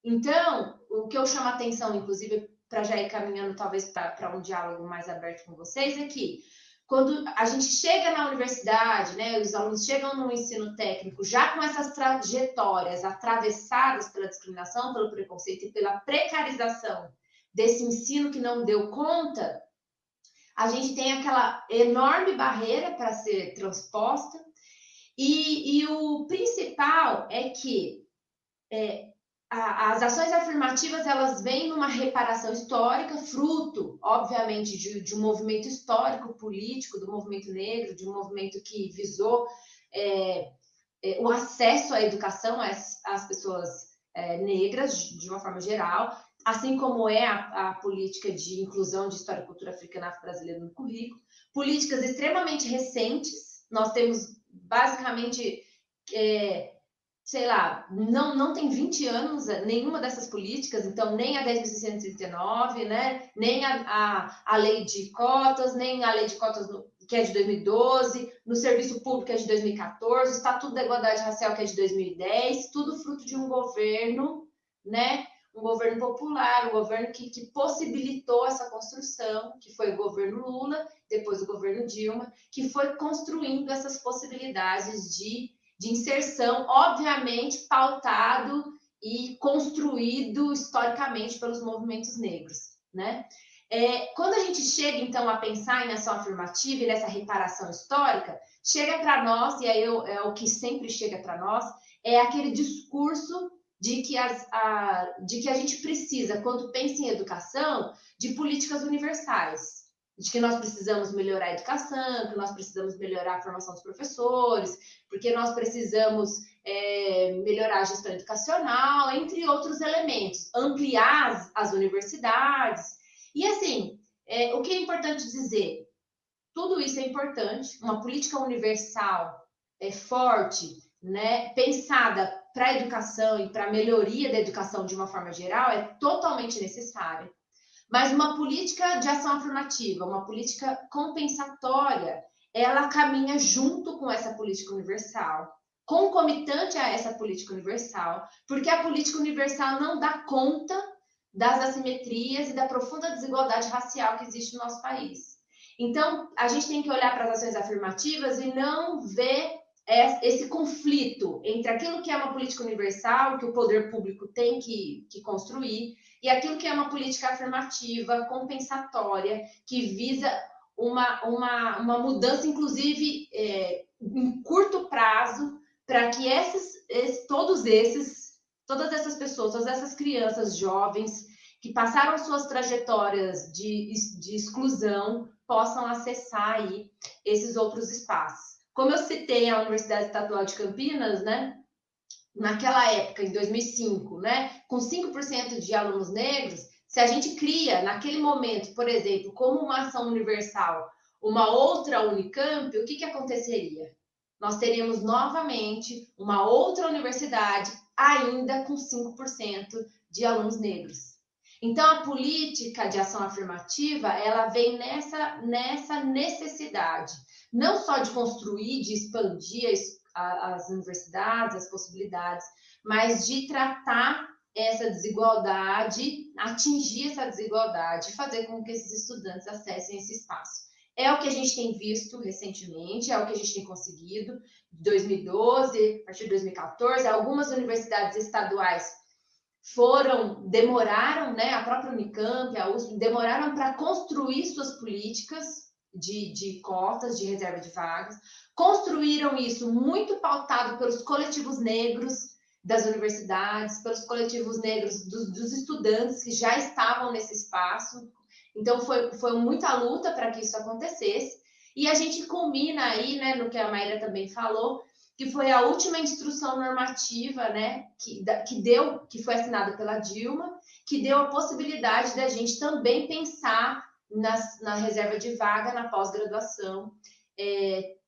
Então, o que eu chamo a atenção, inclusive, para já ir caminhando talvez para um diálogo mais aberto com vocês, é que quando a gente chega na universidade, né, os alunos chegam no ensino técnico já com essas trajetórias atravessadas pela discriminação, pelo preconceito e pela precarização desse ensino que não deu conta, a gente tem aquela enorme barreira para ser transposta. E o principal é que as ações afirmativas, elas vêm numa reparação histórica, fruto, obviamente, de um movimento histórico, político, do movimento negro, de um movimento que visou o acesso à educação às pessoas negras, de uma forma geral, assim como é a política de inclusão de história e cultura africana afro-brasileira no currículo. Políticas extremamente recentes, nós temos basicamente... sei lá, não tem 20 anos nenhuma dessas políticas, então nem a 10.639, né? Nem a lei de cotas, nem a lei de cotas que é de 2012, no serviço público que é de 2014, o Estatuto da Igualdade Racial que é de 2010, tudo fruto de um governo, né? Um governo popular, um governo que possibilitou essa construção, que foi o governo Lula, depois o governo Dilma, que foi construindo essas possibilidades de inserção, obviamente pautado e construído historicamente pelos movimentos negros, né? Quando a gente chega, então, a pensar em ação afirmativa e nessa reparação histórica, chega para nós, e aí é o que sempre chega para nós, é aquele discurso de que a gente precisa, quando pensa em educação, de políticas universais, de que nós precisamos melhorar a educação, que nós precisamos melhorar a formação dos professores, porque nós precisamos melhorar a gestão educacional, entre outros elementos, ampliar as universidades. E assim, o que é importante dizer? Tudo isso é importante, uma política universal forte, né, pensada para a educação e para a melhoria da educação de uma forma geral é totalmente necessária. Mas uma política de ação afirmativa, uma política compensatória, ela caminha junto com essa política universal, concomitante a essa política universal, porque a política universal não dá conta das assimetrias e da profunda desigualdade racial que existe no nosso país. Então, a gente tem que olhar para as ações afirmativas e não ver esse conflito entre aquilo que é uma política universal, que o poder público tem que construir, e aquilo que é uma política afirmativa, compensatória, que visa uma mudança, inclusive, em curto prazo, para que todas essas pessoas, todas essas crianças jovens que passaram suas trajetórias de exclusão possam acessar aí esses outros espaços. Como eu citei a Universidade Estadual de Campinas, né? Naquela época, em 2005, né, com 5% de alunos negros, se a gente cria, naquele momento, por exemplo, como uma ação universal, uma outra Unicamp, o que aconteceria? Nós teríamos novamente uma outra universidade, ainda com 5% de alunos negros. Então, a política de ação afirmativa, ela vem nessa necessidade, não só de construir, de expandir as universidades, as possibilidades, mas de tratar essa desigualdade, atingir essa desigualdade, fazer com que esses estudantes acessem esse espaço. É o que a gente tem visto recentemente, é o que a gente tem conseguido de 2012, a partir de 2014, algumas universidades estaduais demoraram, né, a própria Unicamp, a USP, demoraram para construir suas políticas de cotas, de reserva de vagas, construíram isso muito pautado pelos coletivos negros das universidades, pelos coletivos negros dos estudantes que já estavam nesse espaço. Então, foi muita luta para que isso acontecesse. E a gente culmina aí, né, no que a Maíra também falou, que foi a última instrução normativa, né, que foi assinada pela Dilma, que deu a possibilidade da gente também pensar na reserva de vaga na pós-graduação,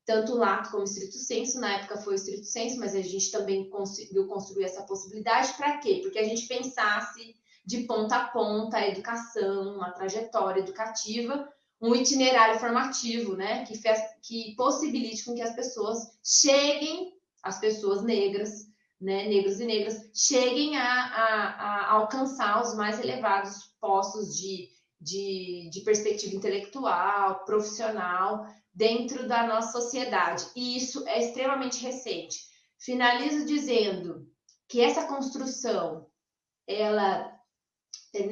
tanto lato como estrito sensu. Na época foi o estrito sensu, mas a gente também conseguiu construir essa possibilidade. Para quê? Porque a gente pensasse de ponta a ponta a educação, uma trajetória educativa, um itinerário formativo, né, que possibilite com que as pessoas cheguem, as pessoas negras, né, negros e negras, cheguem a alcançar os mais elevados postos de de perspectiva intelectual, profissional, dentro da nossa sociedade. E isso é extremamente recente. Finalizo dizendo que essa construção, ela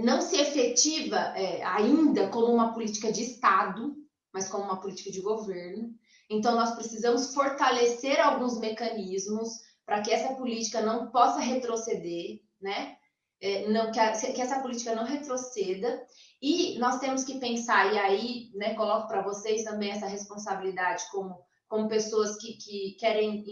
não se efetiva ainda como uma política de Estado, mas como uma política de governo. Então, nós precisamos fortalecer alguns mecanismos para que essa política não possa retroceder, né? Que essa política não retroceda. E nós temos que pensar, e aí, né, coloco para vocês também essa responsabilidade como pessoas que querem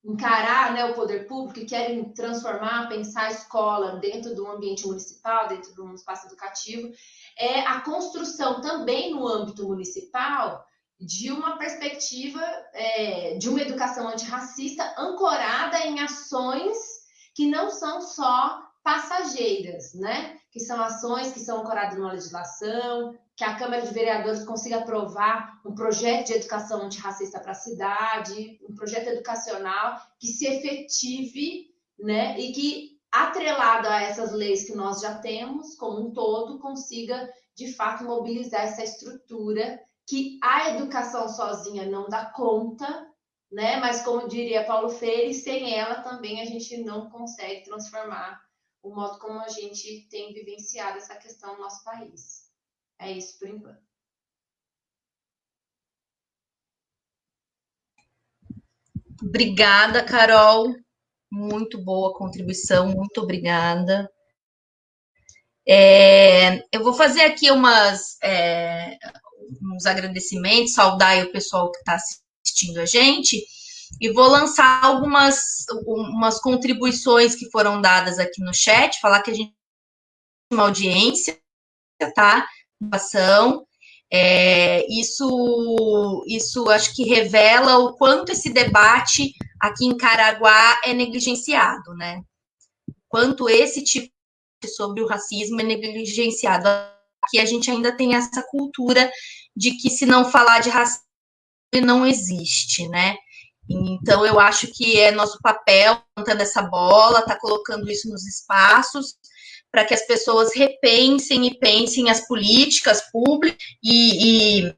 encarar, né, o poder público, que querem transformar, pensar a escola dentro do ambiente municipal, dentro de um espaço educativo, é a construção também no âmbito municipal de uma perspectiva de uma educação antirracista ancorada em ações que não são só passageiras, né? Que são ações que são ancoradas numa legislação, que a Câmara de Vereadores consiga aprovar um projeto de educação antirracista para a cidade, um projeto educacional que se efetive, né? E que, atrelado a essas leis que nós já temos, como um todo, consiga, de fato, mobilizar essa estrutura que a educação sozinha não dá conta, né? Mas, como diria Paulo Freire, sem ela também a gente não consegue transformar o modo como a gente tem vivenciado essa questão no nosso país. É isso por enquanto. Obrigada, Carol. Muito boa contribuição, muito obrigada. Eu vou fazer aqui uns agradecimentos, saudar o pessoal que está assistindo a gente, e vou lançar umas contribuições que foram dadas aqui no chat, falar que a gente tem uma audiência, tá? Isso acho que revela o quanto esse debate aqui em Caraguá é negligenciado, né? Quanto esse tipo sobre o racismo é negligenciado. Aqui a gente ainda tem essa cultura de que se não falar de racismo, ele não existe, né? Então, eu acho que é nosso papel, levantando essa bola, tá colocando isso nos espaços, para que as pessoas repensem e pensem as políticas públicas e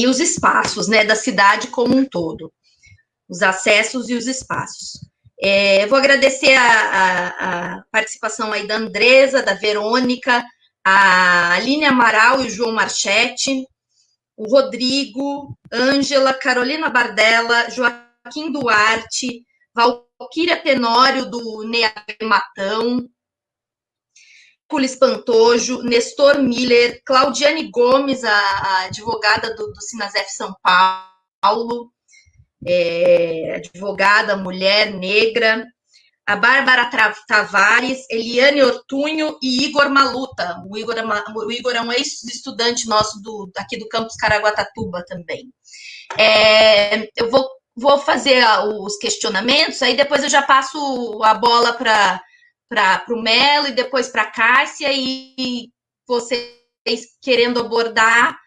os espaços, né, da cidade como um todo, os acessos e os espaços. Eu vou agradecer a participação aí da Andresa, da Verônica, a Aline Amaral e o João Marchetti, o Rodrigo, Ângela, Carolina Bardella, Joaquim Duarte, Valquíria Tenório, do NEAB Matão, Pulis Pantojo, Nestor Miller, Claudiane Gomes, a advogada do Sinasef São Paulo, advogada, mulher, negra, a Bárbara Tavares, Eliane Ortunho e Igor Maluta. O Igor é um ex-estudante nosso aqui do campus Caraguatatuba também. Eu vou fazer os questionamentos, aí depois eu já passo a bola para o Melo e depois para a Cássia, e vocês querendo abordar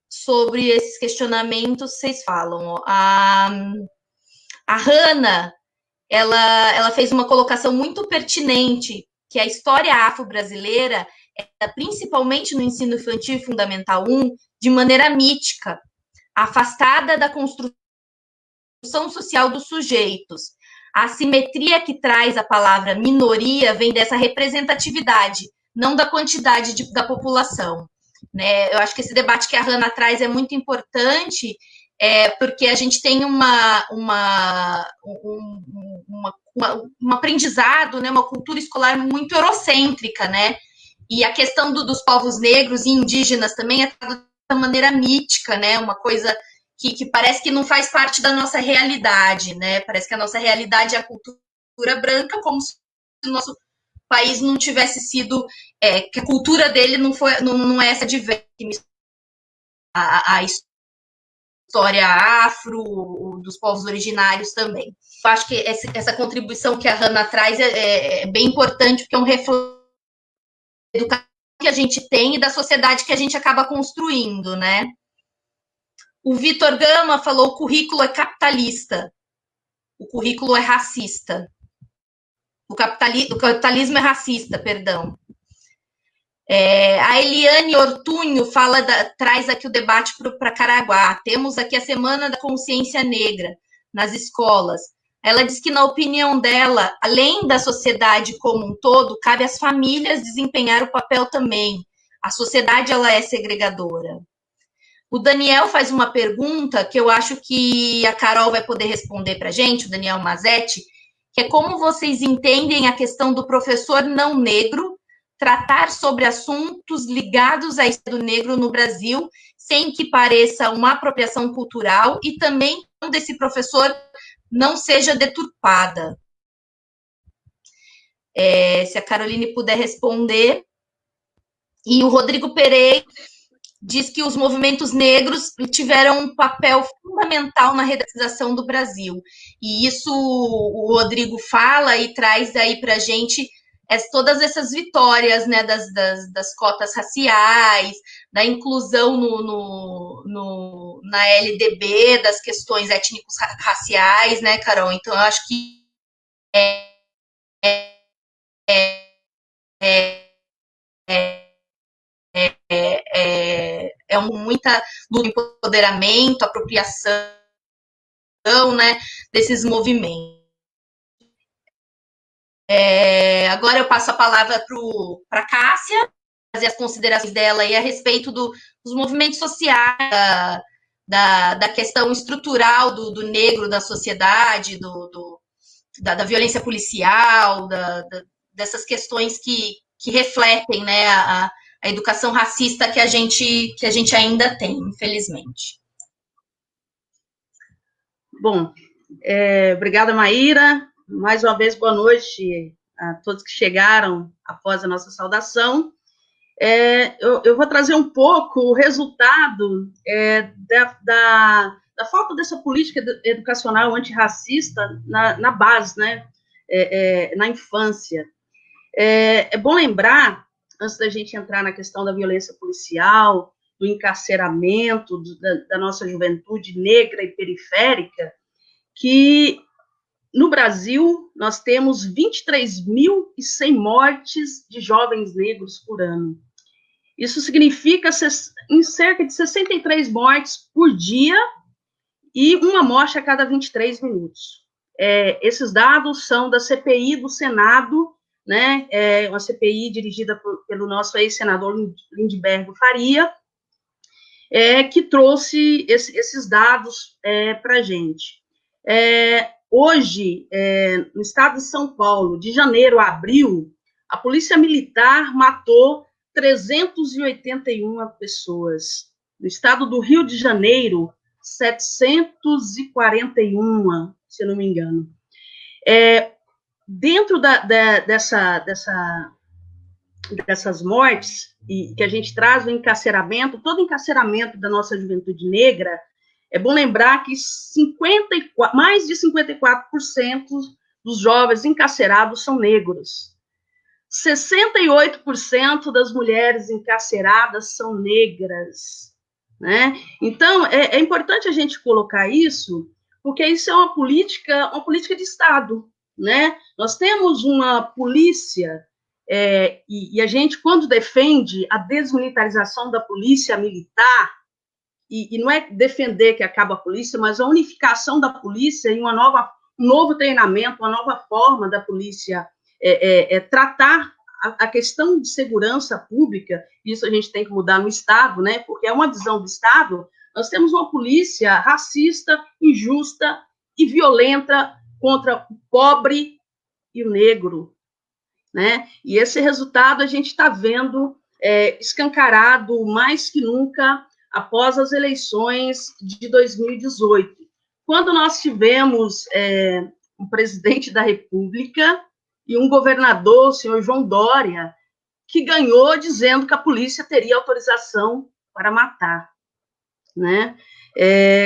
sobre esses questionamentos, vocês falam. A Hanna, ela fez uma colocação muito pertinente, que a história afro-brasileira, principalmente no ensino infantil e fundamental 1, de maneira mítica, afastada da construção social dos sujeitos. A assimetria que traz a palavra minoria vem dessa representatividade, não da quantidade da população, né? Eu acho que esse debate que a Hanna traz é muito importante, porque a gente tem um aprendizado, né, uma cultura escolar muito eurocêntrica, né? E a questão dos povos negros e indígenas também é tratada de maneira mítica, né? Uma coisa que parece que não faz parte da nossa realidade, né? Parece que a nossa realidade é a cultura branca, como se o nosso país não tivesse sido, que a cultura dele não é essa diversa, a história afro, dos povos originários também. Eu acho que essa contribuição que a Hanna traz é bem importante, porque é um reflexo da educação que a gente tem e da sociedade que a gente acaba construindo, né? O Vitor Gama falou: o currículo é capitalista, o currículo é racista. O capitalismo é racista, perdão. A Eliane Ortunho traz aqui o debate para Caraguá. Temos aqui a Semana da Consciência Negra nas escolas. Ela diz que, na opinião dela, além da sociedade como um todo, cabe às famílias desempenhar o papel também. A sociedade, ela é segregadora. O Daniel faz uma pergunta que eu acho que a Carol vai poder responder para a gente, o Daniel Mazetti, que é como vocês entendem a questão do professor não negro tratar sobre assuntos ligados à história do negro no Brasil, sem que pareça uma apropriação cultural, e também desse professor não seja deturpada. Se a Caroline puder responder. E o Rodrigo Pereira diz que os movimentos negros tiveram um papel fundamental na redemocratização do Brasil. E isso o Rodrigo fala e traz aí para a gente todas essas vitórias, né, das cotas raciais, da inclusão na LDB, das questões étnicos raciais, né, Carol? Então, eu acho que muita do empoderamento, apropriação, né, desses movimentos. Agora eu passo a palavra para a Cássia, fazer as considerações dela aí a respeito dos movimentos sociais, da questão estrutural do negro da sociedade, da violência policial, dessas questões que refletem, né, a educação racista que a gente ainda tem, infelizmente. Bom, obrigada, Maíra. Mais uma vez, boa noite a todos que chegaram após a nossa saudação. Eu vou trazer um pouco o resultado da falta dessa política educacional antirracista na base, né, na infância. É bom lembrar, antes da gente entrar na questão da violência policial, do encarceramento da nossa juventude negra e periférica, que no Brasil nós temos 23.100 mortes de jovens negros por ano. Isso significa em cerca de 63 mortes por dia e uma morte a cada 23 minutos. Esses dados são da CPI do Senado, né, uma CPI dirigida pelo nosso ex-senador Lindbergh Faria, que trouxe esses dados para a gente. Hoje, no estado de São Paulo, de janeiro a abril, a Polícia Militar matou 381 pessoas. No estado do Rio de Janeiro, 741, se eu não me engano. Dentro dessas mortes, e que a gente traz o encarceramento, todo o encarceramento da nossa juventude negra, é bom lembrar que mais de 54% dos jovens encarcerados são negros. 68% das mulheres encarceradas são negras, né? Então, é importante a gente colocar isso, porque isso é uma política de Estado, né? Nós temos uma polícia, e a gente, quando defende a desmilitarização da polícia militar, e não é defender que acaba a polícia, mas a unificação da polícia e um novo treinamento, uma nova forma da polícia tratar a questão de segurança pública. Isso a gente tem que mudar no Estado, né? Porque é uma visão do Estado. Nós temos uma polícia racista, injusta e violenta contra o pobre e o negro, né? E esse resultado a gente está vendo escancarado mais que nunca após as eleições de 2018, quando nós tivemos um presidente da República e um governador, o senhor João Dória, que ganhou dizendo que a polícia teria autorização para matar, né?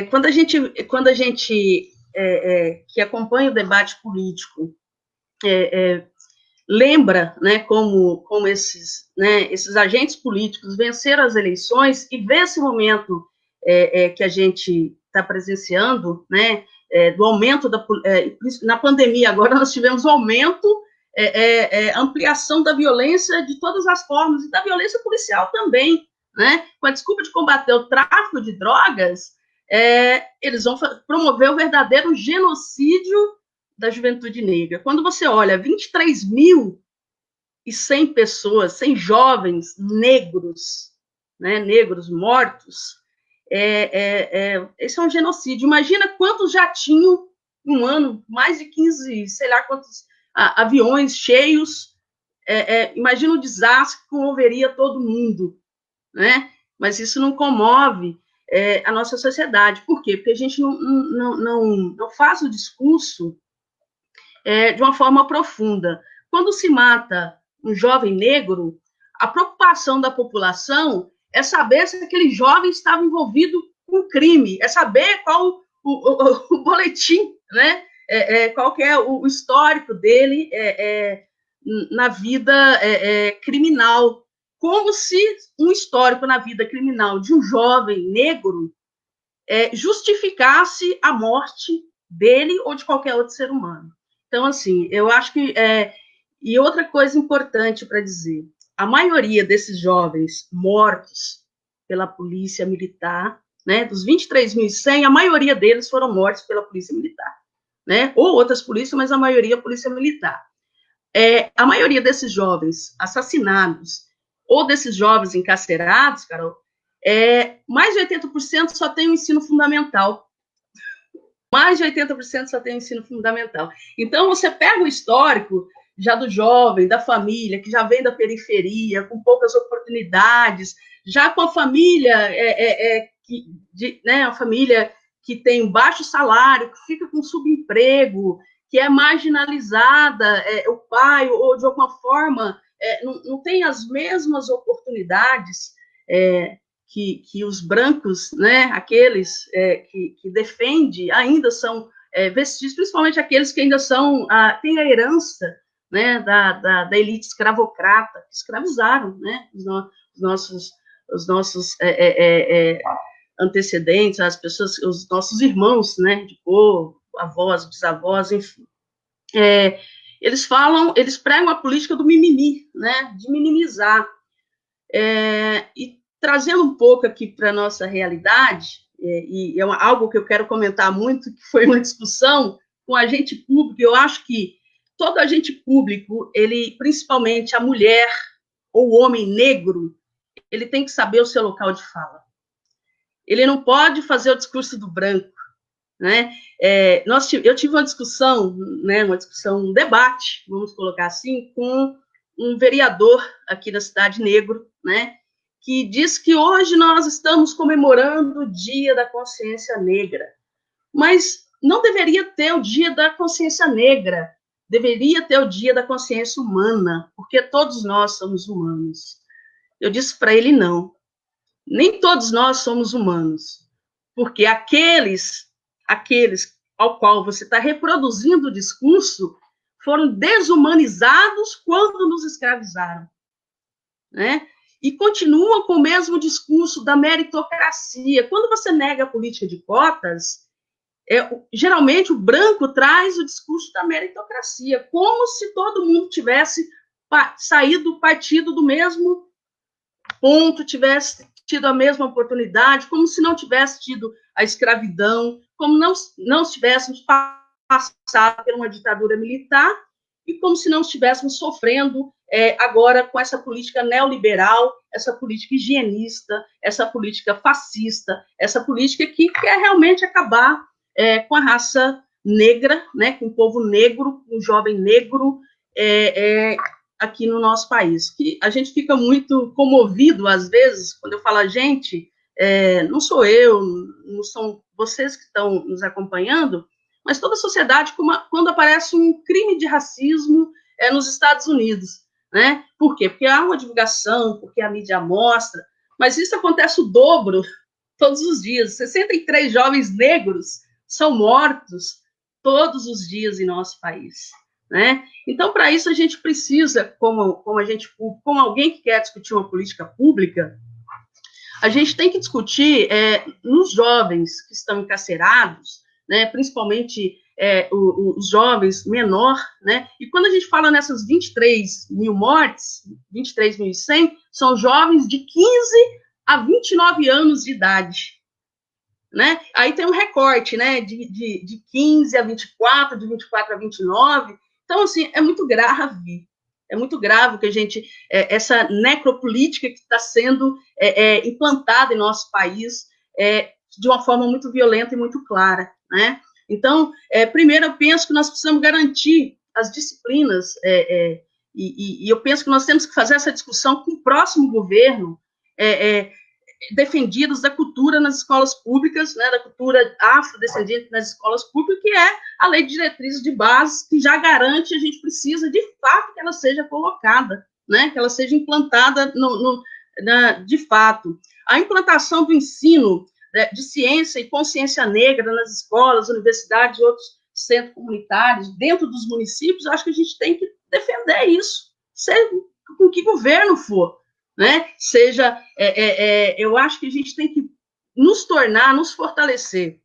Quando a gente que acompanha o debate político lembra, né, como esses agentes políticos venceram as eleições e vê esse momento que a gente está presenciando, né, do aumento na pandemia. Agora nós tivemos um aumento ampliação da violência de todas as formas, e da violência policial também, né? Com a desculpa de combater o tráfico de drogas, eles vão promover o verdadeiro genocídio da juventude negra. Quando você olha 23.100 pessoas, 100 jovens negros, né, negros mortos, esse é um genocídio. Imagina quantos já tinham um ano, mais de 15, sei lá quantos aviões cheios. Imagina o desastre que comoveria todo mundo, né? Mas isso não comove a nossa sociedade. Por quê? Porque a gente não faz o discurso de uma forma profunda. Quando se mata um jovem negro, a preocupação da população é saber se aquele jovem estava envolvido com crime, é saber qual o boletim, né? Qual que é o histórico dele na vida criminal, como se um histórico na vida criminal de um jovem negro justificasse a morte dele ou de qualquer outro ser humano. Então, assim, eu acho que... E outra coisa importante para dizer, a maioria desses jovens mortos pela polícia militar, né, dos 23.100, a maioria deles foram mortos pela polícia militar, né, ou outras polícias, mas a maioria polícia militar. A maioria desses jovens assassinados, ou desses jovens encarcerados, Carol, mais de 80% só tem o ensino fundamental. Mais de 80% só tem o ensino fundamental. Então, você pega o histórico já do jovem, da família, que já vem da periferia, com poucas oportunidades, já com a família, né, a família que tem baixo salário, que fica com subemprego, que é marginalizada, o pai, ou de alguma forma, não tem as mesmas oportunidades que os brancos, né, aqueles que defendem, ainda são vestidos, principalmente aqueles que ainda têm a herança, né, da elite escravocrata, que escravizaram, né, os nossos antecedentes, as pessoas, os nossos irmãos, né, de cor, avós, bisavós, enfim. Eles pregam a política do mimimi, né, de minimizar. E trazendo um pouco aqui para a nossa realidade, e algo que eu quero comentar muito, que foi uma discussão com agente público, eu acho que todo agente público, principalmente a mulher ou o homem negro, ele tem que saber o seu local de fala. Ele não pode fazer o discurso do branco, né? Eu tive uma discussão, né, um debate, vamos colocar assim, com um vereador aqui da cidade negro, né, que diz que hoje nós estamos comemorando o Dia da Consciência Negra, mas não deveria ter o Dia da Consciência Negra, deveria ter o Dia da Consciência Humana, porque todos nós somos humanos. Eu disse para ele, não, nem todos nós somos humanos, porque aqueles ao qual você está reproduzindo o discurso foram desumanizados quando nos escravizaram, né? E continuam com o mesmo discurso da meritocracia. Quando você nega a política de cotas, geralmente o branco traz o discurso da meritocracia, como se todo mundo tivesse saído partido do mesmo ponto, tivesse tido a mesma oportunidade, como se não tivesse tido a escravidão, como não estivéssemos passado por uma ditadura militar, e como se não estivéssemos sofrendo agora com essa política neoliberal, essa política higienista, essa política fascista, essa política que quer realmente acabar com a raça negra, né, com o povo negro, com o jovem negro, aqui no nosso país. Que a gente fica muito comovido, às vezes, quando eu falo a gente, não sou eu, não são vocês que estão nos acompanhando, mas toda a sociedade, quando aparece um crime de racismo nos Estados Unidos, né? Por quê? Porque há uma divulgação, porque a mídia mostra, mas isso acontece o dobro todos os dias. 63 jovens negros são mortos todos os dias em nosso país, né? Então, para isso, a gente precisa, como alguém que quer discutir uma política pública, a gente tem que discutir nos jovens que estão encarcerados, né, principalmente os jovens menor, né? E quando a gente fala nessas 23 mil mortes, 23.100, são jovens de 15 a 29 anos de idade, né? Aí tem um recorte, né? De 15 a 24, de 24 a 29. Então, assim, é muito grave. É muito grave que a gente, essa necropolítica que está sendo implantada em nosso país de uma forma muito violenta e muito clara, né? Então, primeiro, eu penso que nós precisamos garantir as disciplinas, e eu penso que nós temos que fazer essa discussão com o próximo governo, defendidos da cultura nas escolas públicas, né, da cultura afrodescendente nas escolas públicas, que é a lei de diretrizes de base, que já garante, a gente precisa, de fato, que ela seja colocada, né, que ela seja implantada de fato. A implantação do ensino de ciência e consciência negra nas escolas, universidades e outros centros comunitários, dentro dos municípios, acho que a gente tem que defender isso, seja com que governo for, né? Seja, eu acho que a gente tem que nos tornar, nos fortalecer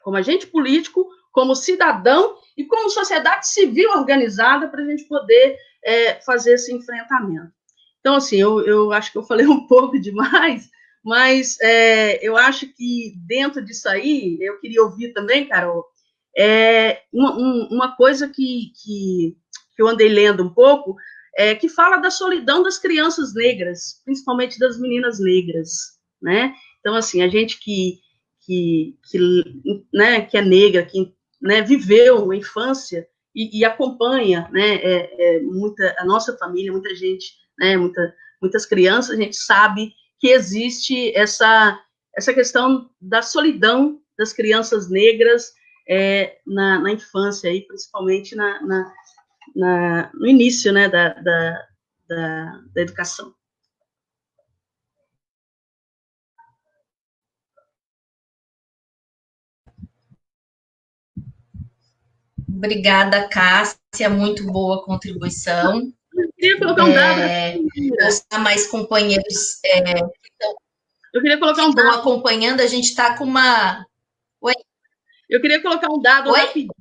como agente político, como cidadão e como sociedade civil organizada para a gente poder fazer esse enfrentamento. Então, assim, eu acho que eu falei um pouco demais, mas eu acho que dentro disso aí, eu queria ouvir também, Carol, uma coisa que eu andei lendo um pouco, que fala da solidão das crianças negras, principalmente das meninas negras, né? Então, assim, a gente né, que é negra, que, né, viveu a infância e acompanha, né, a nossa família, muita gente, né, muitas crianças, a gente sabe que existe essa questão da solidão das crianças negras na infância, aí, principalmente no início, né, da educação. Obrigada, Cássia, muito boa contribuição. Eu queria colocar um dado. Mais companheiros. Eu queria colocar um dado. Estão acompanhando, a gente está com uma. Oi? Eu queria colocar um dado rapidinho.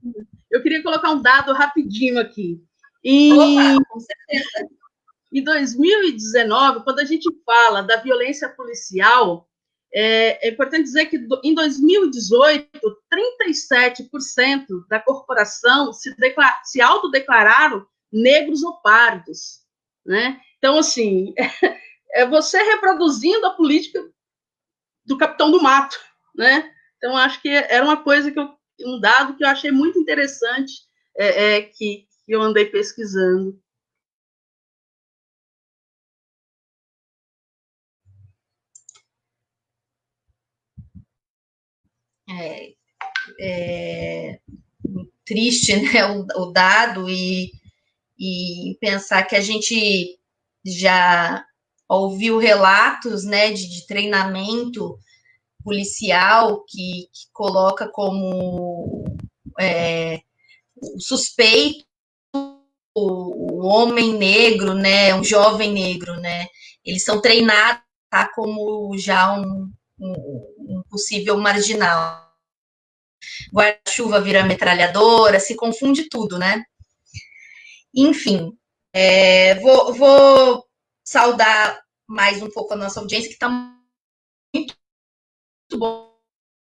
Eu queria colocar um dado rapidinho aqui. Opa, com certeza. Em 2019, quando a gente fala da violência policial, é importante dizer que em 2018, 37% da corporação se autodeclararam negros ou pardos, né? Então, assim, é você reproduzindo a política do capitão do mato, né? Então, acho que era uma coisa um dado que eu achei muito interessante, que eu andei pesquisando. Triste, né, o dado e pensar que a gente já ouviu relatos, né, de treinamento policial que coloca como o suspeito o homem negro, né, um jovem negro, né, eles são treinados tá, como já um possível marginal. Guarda-chuva vira metralhadora, se confunde tudo, né? Enfim, vou saudar mais um pouco a nossa audiência, que está muito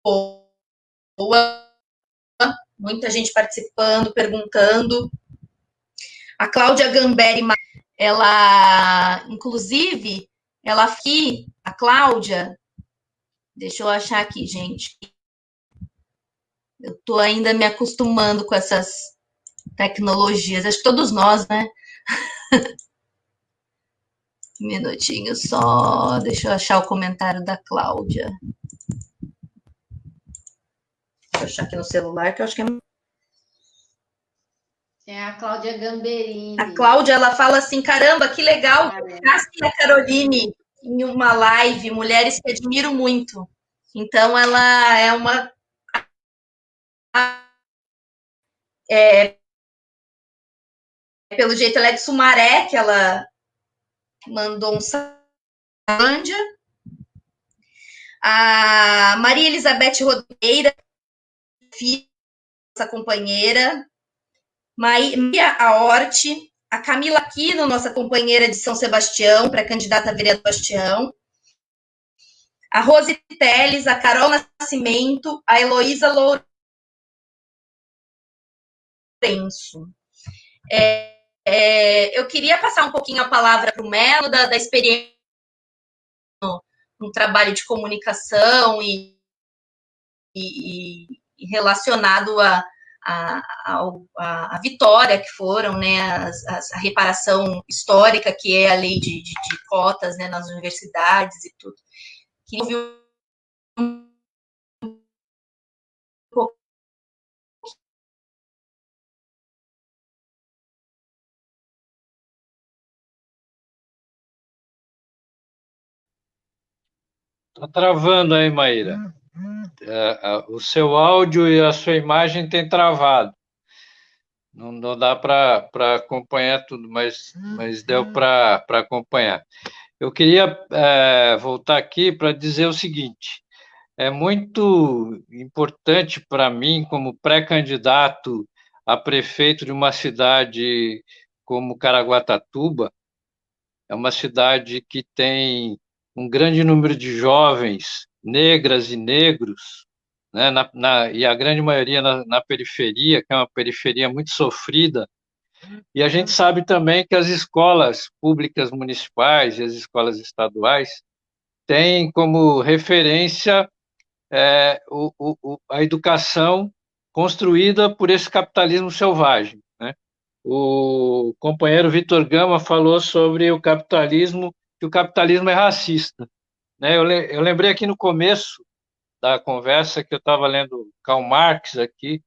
boa, muita gente participando, perguntando. A Cláudia Gamberi, ela, inclusive, ela aqui, a Cláudia, deixa eu achar aqui, gente. Eu estou ainda me acostumando com essas tecnologias, acho que todos nós, né? Um minutinho só, deixa eu achar o comentário da Cláudia. Deixa eu achar aqui no celular, que eu acho que é... É a Cláudia Gamberini. A Cláudia, ela fala assim, caramba, que legal, Cássia e a Caroline em uma live, mulheres que admiro muito. Então, ela é uma... pelo jeito, ela é de Sumaré, que ela mandou um Sandia. A Maria Elizabeth Rodeira, filha companheira, Maria Aorte, a Camila Aquino, nossa companheira de São Sebastião, pré-candidata a vereador Sebastião, a Rose Teles, a Carol Nascimento, a Heloísa Lourenço. Eu queria passar um pouquinho a palavra para o Melo, da experiência no trabalho de comunicação e relacionado a vitória que foram, né, a reparação histórica, que é a lei de cotas, né, nas universidades e tudo. Que ouviu um pouco. Está travando aí, Maíra. O seu áudio e a sua imagem têm travado. Não dá para acompanhar tudo, mas deu para acompanhar. Eu queria voltar aqui para dizer o seguinte: é muito importante para mim, como pré-candidato a prefeito de uma cidade como Caraguatatuba, é uma cidade que tem um grande número de jovens negras e negros, né, e a grande maioria na periferia, que é uma periferia muito sofrida. E a gente sabe também que as escolas públicas municipais e as escolas estaduais têm como referência a educação construída por esse capitalismo selvagem, né? O companheiro Vitor Gama falou sobre o capitalismo, que o capitalismo é racista, né? Eu lembrei aqui no começo da conversa que eu estava lendo Karl Marx aqui,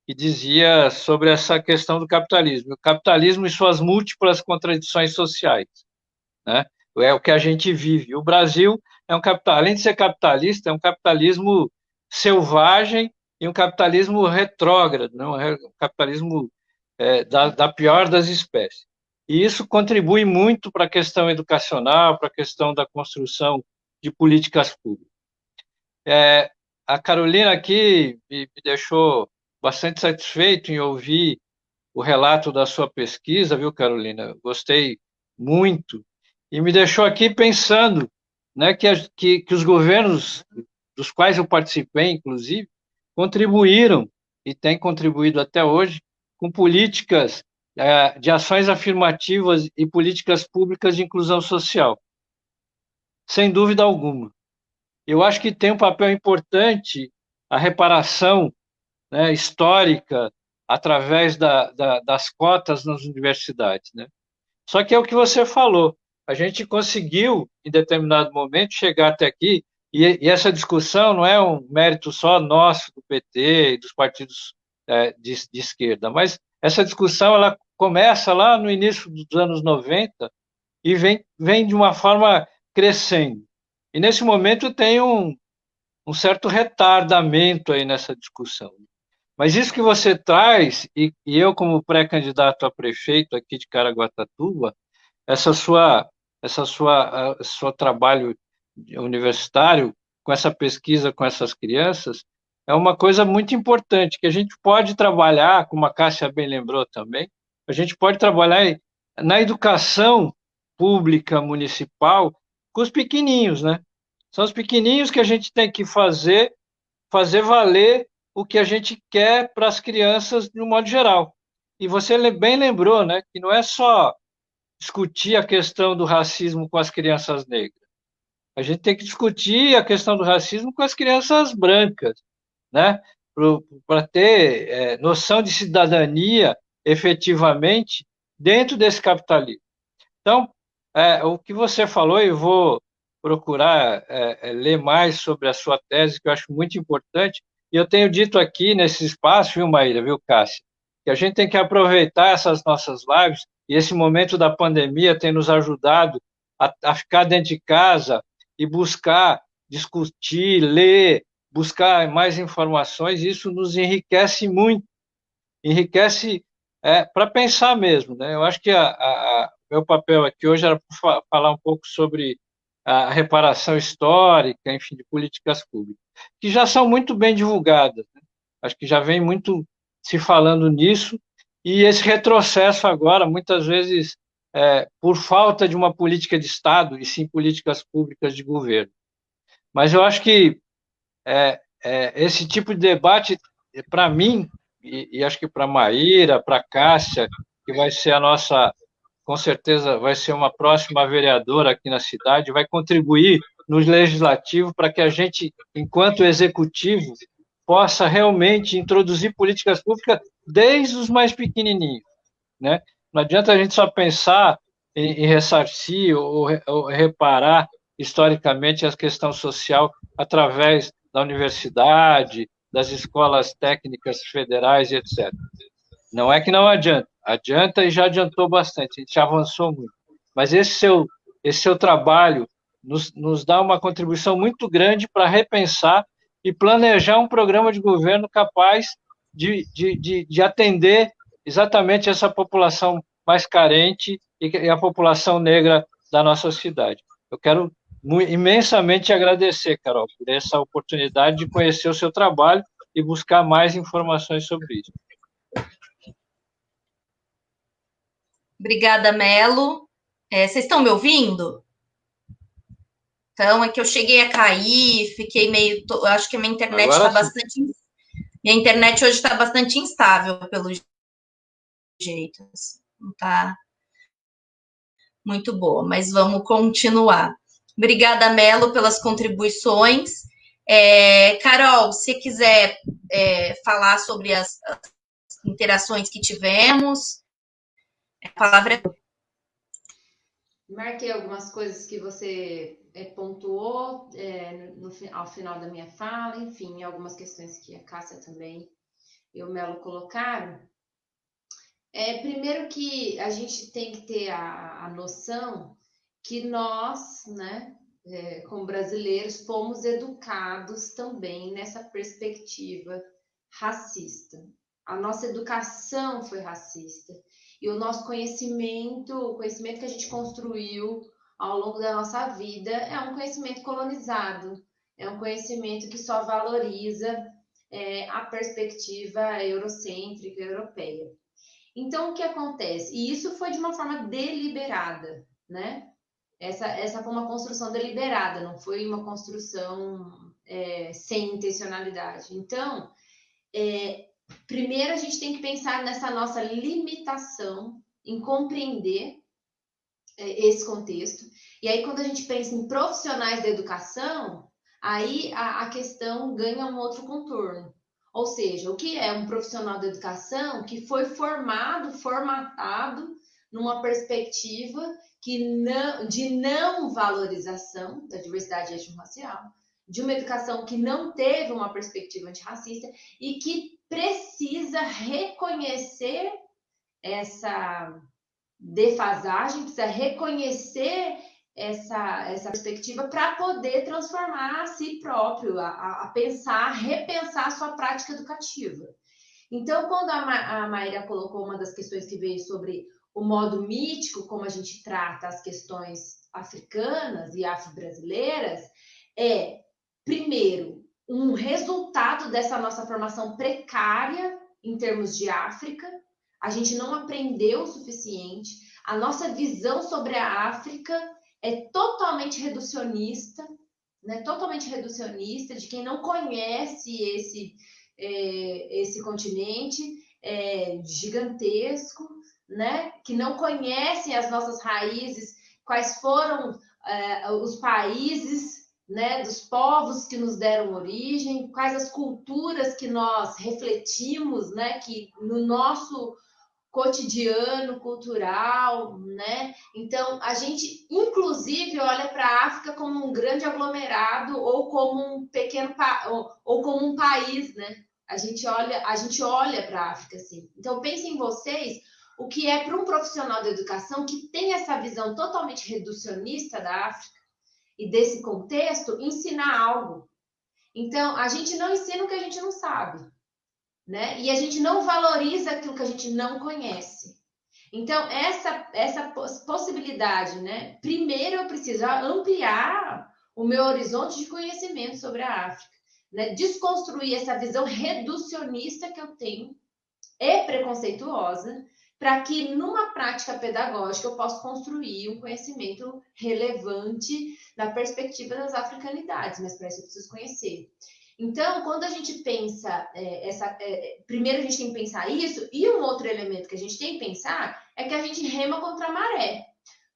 que dizia sobre essa questão do capitalismo. O capitalismo e suas múltiplas contradições sociais, né? É o que a gente vive. O Brasil é um capital, além de ser capitalista, é um capitalismo selvagem e um capitalismo retrógrado, não é um capitalismo da pior das espécies. E isso contribui muito para a questão educacional, para a questão da construção de políticas públicas. A Carolina aqui me deixou bastante satisfeito em ouvir o relato da sua pesquisa, viu, Carolina? Gostei muito. E me deixou aqui pensando, né, que os governos dos quais eu participei, inclusive, contribuíram e têm contribuído até hoje com políticas de ações afirmativas e políticas públicas de inclusão social, sem dúvida alguma. Eu acho que tem um papel importante a reparação, né, histórica através das cotas nas universidades, né? Só que é o que você falou, a gente conseguiu, em determinado momento, chegar até aqui, e essa discussão não é um mérito só nosso, do PT e dos partidos de esquerda, mas essa discussão ela começa lá no início dos anos 90 e vem de uma forma crescendo. E nesse momento tem um certo retardamento aí nessa discussão. Mas isso que você traz, e eu como pré-candidato a prefeito aqui de Caraguatatuba, seu trabalho universitário com essa pesquisa com essas crianças é uma coisa muito importante que a gente pode trabalhar, como a Cássia bem lembrou também, a gente pode trabalhar na educação pública municipal com os pequeninhos, né? São os pequeninhos que a gente tem que fazer valer o que a gente quer para as crianças de um modo geral. E você bem lembrou, né, que não é só discutir a questão do racismo com as crianças negras. A gente tem que discutir a questão do racismo com as crianças brancas, né, para ter noção de cidadania efetivamente dentro desse capitalismo. Então, o que você falou, eu vou procurar ler mais sobre a sua tese, que eu acho muito importante, e eu tenho dito aqui nesse espaço, viu, Maíra, viu, Cássia, que a gente tem que aproveitar essas nossas lives, e esse momento da pandemia tem nos ajudado a ficar dentro de casa e buscar, discutir, ler, buscar mais informações, e isso nos enriquece muito, enriquece para pensar mesmo, né? Eu acho que meu papel aqui hoje era falar um pouco sobre a reparação histórica, enfim, de políticas públicas, que já são muito bem divulgadas, né? Acho que já vem muito se falando nisso, e esse retrocesso agora, muitas vezes, por falta de uma política de Estado, e sim políticas públicas de governo. Mas eu acho que esse tipo de debate, para mim, e acho que para a Maíra, para a Cássia, que vai ser a nossa, com certeza, vai ser uma próxima vereadora aqui na cidade, vai contribuir no legislativo para que a gente, enquanto executivo, possa realmente introduzir políticas públicas desde os mais pequenininhos, né? Não adianta a gente só pensar em ressarcir ou reparar historicamente a questão social através da universidade, das escolas técnicas federais e etc. Não é que não adianta, adianta e já adiantou bastante, a gente já avançou muito. Mas esse seu trabalho nos dá uma contribuição muito grande para repensar e planejar um programa de governo capaz de atender exatamente essa população mais carente e a população negra da nossa cidade. Eu quero imensamente agradecer, Carol, por essa oportunidade de conhecer o seu trabalho e buscar mais informações sobre isso. Obrigada, Melo. Vocês estão me ouvindo? Então, é que eu cheguei a cair, fiquei meio... Acho que a minha internet está bastante... Minha internet hoje está bastante instável, pelo jeito. Não está muito boa, mas vamos continuar. Obrigada, Melo, pelas contribuições. Carol, se quiser falar sobre as interações que tivemos, a palavra é... Marquei algumas coisas que você pontuou ao final da minha fala, enfim, algumas questões que a Cássia também e o Melo colocaram. Primeiro que a gente tem que ter a noção que nós, né, como brasileiros, fomos educados também nessa perspectiva racista. A nossa educação foi racista. E o nosso conhecimento, o conhecimento que a gente construiu ao longo da nossa vida é um conhecimento colonizado, é um conhecimento que só valoriza a perspectiva eurocêntrica, europeia. Então, o que acontece? E isso foi de uma forma deliberada, né? Essa foi uma construção deliberada, não foi uma construção sem intencionalidade. Então, primeiro a gente tem que pensar nessa nossa limitação em compreender esse contexto. E aí, quando a gente pensa em profissionais da educação, aí a questão ganha um outro contorno. Ou seja, o que é um profissional da educação que foi formatado numa perspectiva de não valorização da diversidade étnico-racial, de uma educação que não teve uma perspectiva antirracista e que precisa reconhecer essa defasagem, precisa reconhecer essa perspectiva para poder transformar a si próprio, a pensar, repensar a sua prática educativa. Então, quando a Maíra colocou uma das questões que veio sobre o modo mítico, como a gente trata as questões africanas e afro-brasileiras, primeiro, um resultado dessa nossa formação precária em termos de África. A gente não aprendeu o suficiente. A nossa visão sobre a África é totalmente reducionista, né? Totalmente reducionista, de quem não conhece esse continente gigantesco, né? Que não conhecem as nossas raízes, quais foram os países, né, dos povos que nos deram origem, quais as culturas que nós refletimos, né, que no nosso cotidiano cultural, né? Então, a gente, inclusive, olha para a África como um grande aglomerado ou como um pequeno ou como um país, né? A gente olha para a África assim. Então, pensem em vocês o que é para um profissional da educação que tem essa visão totalmente reducionista da África e desse contexto, ensinar algo. Então, a gente não ensina o que a gente não sabe, né? E a gente não valoriza aquilo que a gente não conhece. Então, essa possibilidade, né? Primeiro, eu preciso ampliar o meu horizonte de conhecimento sobre a África, né? Desconstruir essa visão reducionista que eu tenho e preconceituosa, para que numa prática pedagógica eu possa construir um conhecimento relevante na perspectiva das africanidades, mas para isso eu preciso conhecer. Então, quando a gente pensa primeiro a gente tem que pensar isso, e um outro elemento que a gente tem que pensar é que a gente rema contra a maré,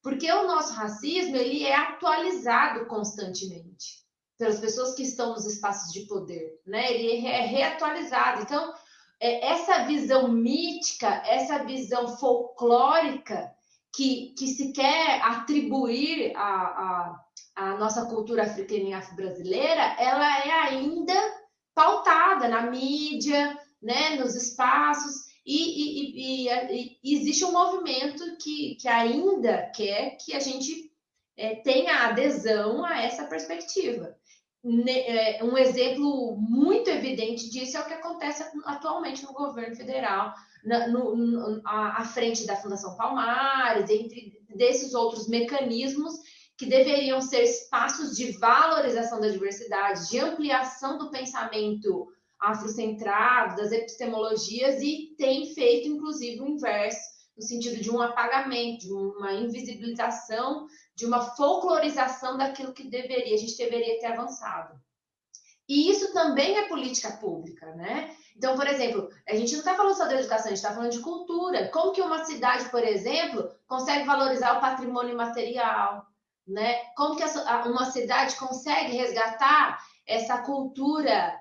porque o nosso racismo ele é atualizado constantemente pelas pessoas que estão nos espaços de poder, né? Ele é reatualizado. Então, essa visão mítica, essa visão folclórica que se quer atribuir à nossa cultura africana e afro-brasileira, ela é ainda pautada na mídia, né, nos espaços, e existe um movimento que ainda quer que a gente tenha adesão a essa perspectiva. Um exemplo muito evidente disso é o que acontece atualmente no governo federal, à frente da Fundação Palmares, entre desses outros mecanismos que deveriam ser espaços de valorização da diversidade, de ampliação do pensamento afrocentrado, das epistemologias, e tem feito, inclusive, o inverso, no sentido de um apagamento, de uma invisibilização, de uma folclorização daquilo que a gente deveria ter avançado. E isso também é política pública, né? Então, por exemplo, a gente não está falando só de educação, a gente está falando de cultura. Como que uma cidade, por exemplo, consegue valorizar o patrimônio material, né? Como que uma cidade consegue resgatar essa cultura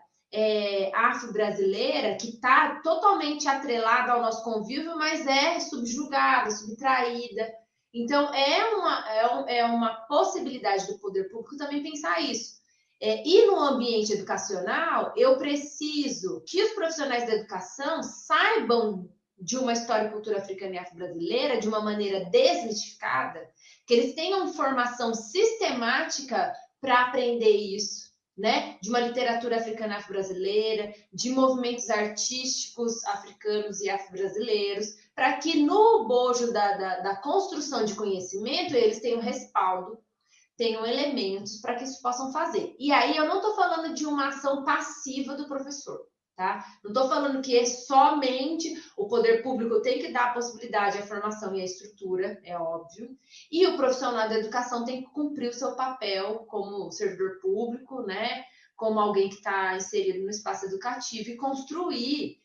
afro-brasileira que está totalmente atrelada ao nosso convívio, mas é subjugada, subtraída. Então, é uma possibilidade do poder público também pensar isso. E no ambiente educacional, eu preciso que os profissionais da educação saibam de uma história e cultura africana e afro-brasileira de uma maneira desmistificada, que eles tenham formação sistemática para aprender isso, né? De uma literatura africana e afro-brasileira, de movimentos artísticos africanos e afro-brasileiros, para que no bojo da construção de conhecimento eles tenham respaldo, tenham elementos para que isso possam fazer. E aí eu não estou falando de uma ação passiva do professor, tá? Não estou falando que é somente o poder público tem que dar a possibilidade, a formação e a estrutura, é óbvio, e o profissional da educação tem que cumprir o seu papel como servidor público, né? Como alguém que está inserido no espaço educativo e construir,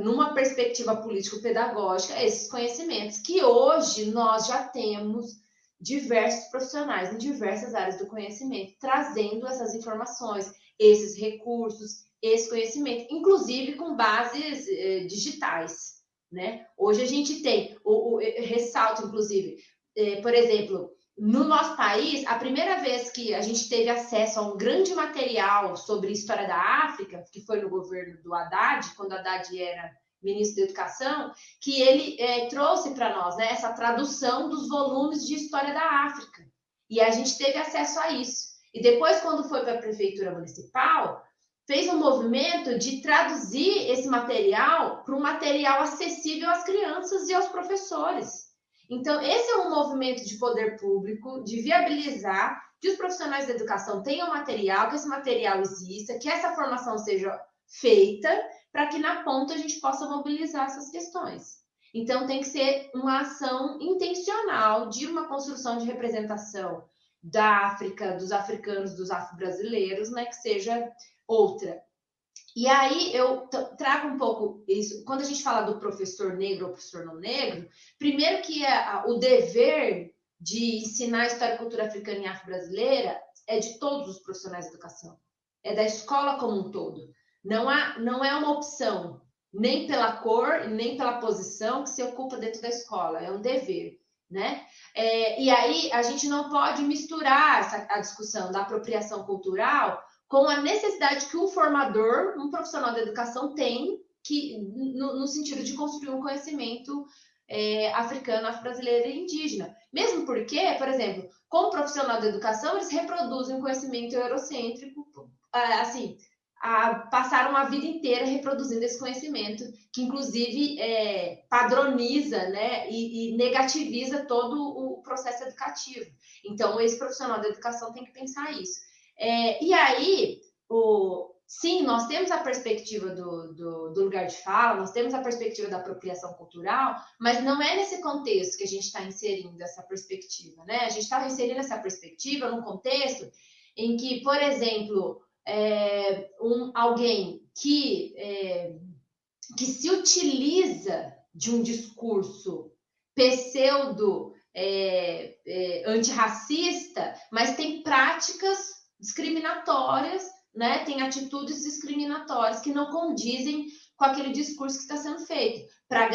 numa perspectiva político-pedagógica, esses conhecimentos que hoje nós já temos diversos profissionais em diversas áreas do conhecimento, trazendo essas informações, esses recursos, esse conhecimento, inclusive com bases digitais, né? Hoje a gente tem, ressalto, inclusive, por exemplo, no nosso país, a primeira vez que a gente teve acesso a um grande material sobre história da África, que foi no governo do Haddad, quando o Haddad era ministro da Educação, que ele trouxe para nós, né, essa tradução dos volumes de história da África. E a gente teve acesso a isso. E depois, quando foi para a prefeitura municipal, fez um movimento de traduzir esse material para um material acessível às crianças e aos professores. Então, esse é um movimento de poder público, de viabilizar que os profissionais da educação tenham material, que esse material exista, que essa formação seja feita, para que na ponta a gente possa mobilizar essas questões. Então, tem que ser uma ação intencional de uma construção de representação da África, dos africanos, dos afro-brasileiros, né, que seja outra. E aí eu trago um pouco isso, quando a gente fala do professor negro ou professor não negro, primeiro que o dever de ensinar a história e cultura africana e afro-brasileira é de todos os profissionais de educação, é da escola como um todo. Não é uma opção, nem pela cor, nem pela posição que se ocupa dentro da escola, é um dever, né? E aí a gente não pode misturar a discussão da apropriação cultural com a necessidade que um formador, um profissional da educação tem no sentido de construir um conhecimento africano, afro-brasileiro e indígena. Mesmo porque, por exemplo, como profissional da educação, eles reproduzem um conhecimento eurocêntrico, assim, passaram a vida inteira reproduzindo esse conhecimento, que inclusive padroniza, né, e negativiza todo o processo educativo. Então, esse profissional da educação tem que pensar isso. E aí, sim, nós temos a perspectiva do lugar de fala, nós temos a perspectiva da apropriação cultural, mas não é nesse contexto que a gente está inserindo essa perspectiva, né? A gente está inserindo essa perspectiva num contexto em que, por exemplo, alguém que se utiliza de um discurso pseudo antirracista, mas tem práticas discriminatórias, né? Tem atitudes discriminatórias que não condizem com aquele discurso que está sendo feito para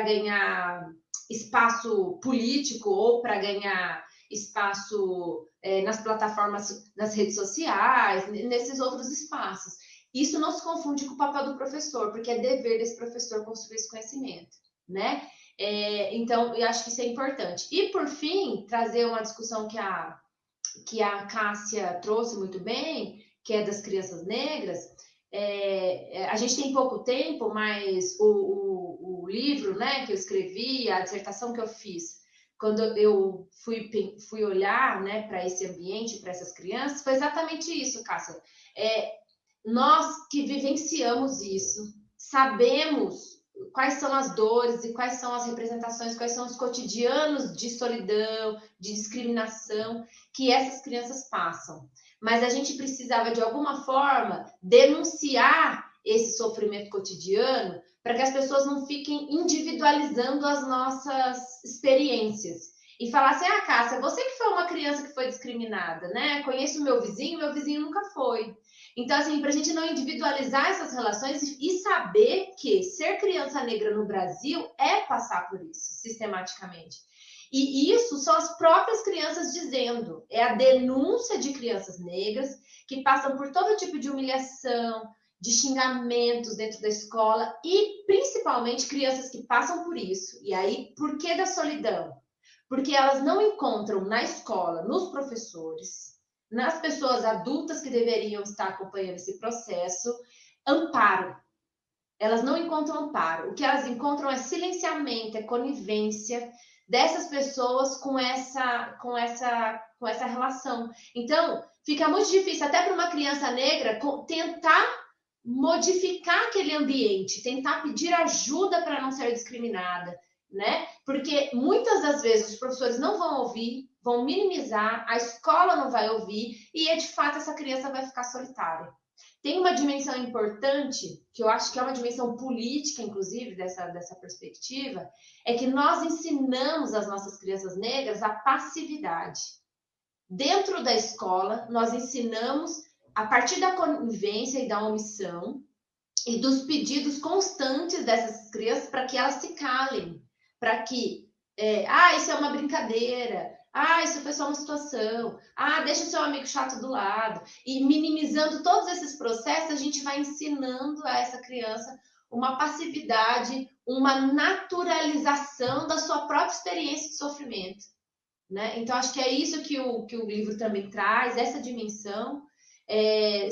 ganhar espaço político ou para ganhar espaço nas plataformas, nas redes sociais, nesses outros espaços. Isso não se confunde com o papel do professor, porque é dever desse professor construir esse conhecimento, né? Então, eu acho que isso é importante. E, por fim, trazer uma discussão que a Cássia trouxe muito bem, que é das crianças negras. A gente tem pouco tempo, mas o livro, né, que eu escrevi, a dissertação que eu fiz, quando eu fui olhar, né, para esse ambiente, para essas crianças, foi exatamente isso, Cássia. Nós que vivenciamos isso, sabemos quais são as dores e quais são as representações, quais são os cotidianos de solidão, de discriminação que essas crianças passam. Mas a gente precisava, de alguma forma, denunciar esse sofrimento cotidiano para que as pessoas não fiquem individualizando as nossas experiências. E falar assim, Cássia, você que foi uma criança que foi discriminada, né? Conheço o meu vizinho nunca foi. Então, assim, para a gente não individualizar essas relações e saber que ser criança negra no Brasil é passar por isso, sistematicamente. E isso são as próprias crianças dizendo. É a denúncia de crianças negras que passam por todo tipo de humilhação, de xingamentos dentro da escola e, principalmente, crianças que passam por isso. E aí, por que da solidão? Porque elas não encontram na escola, nos professores, nas pessoas adultas que deveriam estar acompanhando esse processo, amparo. Elas não encontram amparo. O que elas encontram é silenciamento, é conivência dessas pessoas com essa relação. Então, fica muito difícil, até para uma criança negra, tentar modificar aquele ambiente, tentar pedir ajuda para não ser discriminada, né? Porque muitas das vezes os professores não vão ouvir, vão minimizar, a escola não vai ouvir e, de fato, essa criança vai ficar solitária. Tem uma dimensão importante, que eu acho que é uma dimensão política, inclusive, dessa perspectiva, é que nós ensinamos as nossas crianças negras a passividade. Dentro da escola, nós ensinamos, a partir da conivência e da omissão, e dos pedidos constantes dessas crianças para que elas se calem, para que, isso é uma brincadeira, isso foi só uma situação, deixa o seu amigo chato do lado. E minimizando todos esses processos, a gente vai ensinando a essa criança uma passividade, uma naturalização da sua própria experiência de sofrimento, né? Então, acho que é isso que o livro também traz, essa dimensão.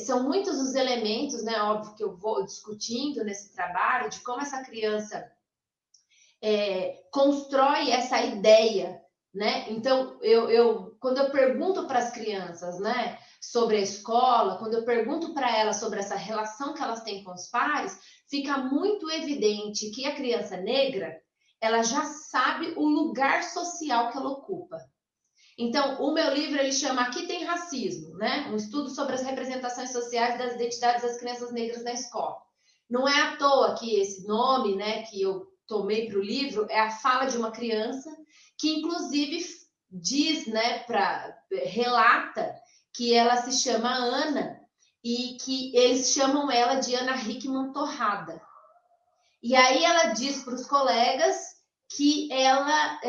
São muitos os elementos, né, óbvio, que eu vou discutindo nesse trabalho, de como essa criança constrói essa ideia, né? Então, quando eu pergunto para as crianças, né, sobre a escola, quando eu pergunto para elas sobre essa relação que elas têm com os pares, fica muito evidente que a criança negra, ela já sabe o lugar social que ela ocupa. Então, o meu livro, ele chama Aqui Tem Racismo, né? Um estudo sobre as representações sociais das identidades das crianças negras na escola. Não é à toa que esse nome, né, que eu tomei para o livro, é a fala de uma criança que, inclusive, diz, né, relata que ela se chama Ana e que eles chamam ela de Ana Hickman Torrada. E aí ela diz para os colegas que ela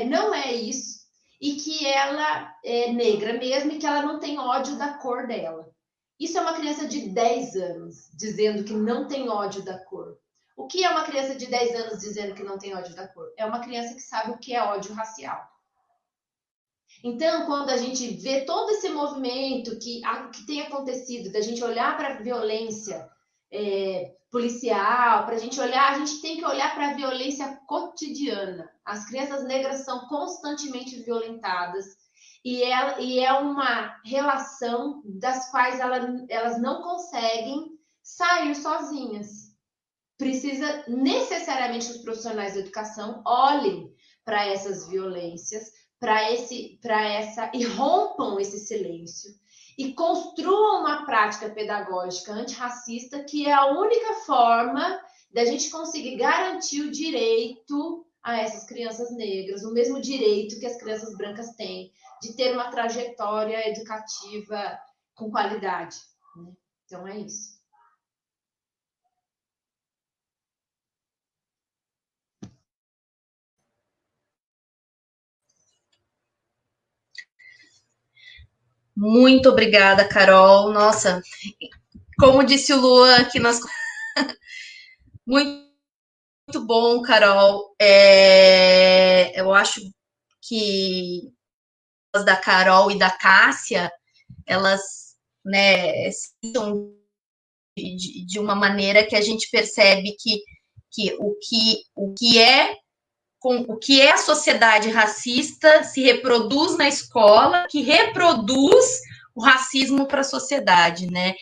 não é isso, e que ela é negra mesmo e que ela não tem ódio da cor dela. Isso é uma criança de 10 anos dizendo que não tem ódio da cor. O que é uma criança de 10 anos dizendo que não tem ódio da cor? É uma criança que sabe o que é ódio racial. Então, quando a gente vê todo esse movimento que tem acontecido, da gente olhar para a violência policial, para a gente tem que olhar para a violência cotidiana. As crianças negras são constantemente violentadas e é uma relação das quais elas não conseguem sair sozinhas. Precisa necessariamente que os profissionais da educação olhem para essas violências, e rompam esse silêncio e construam uma prática pedagógica antirracista, que é a única forma da gente conseguir garantir o direito a essas crianças negras, o mesmo direito que as crianças brancas têm de ter uma trajetória educativa com qualidade, né? Então é isso. Muito obrigada, Carol. Nossa, como disse o Luan aqui nas... Muito bom, Carol. Eu acho que as da Carol e da Cássia, elas, né, são de uma maneira que a gente percebe que o que é a sociedade racista se reproduz na escola, que reproduz o racismo para a sociedade, né?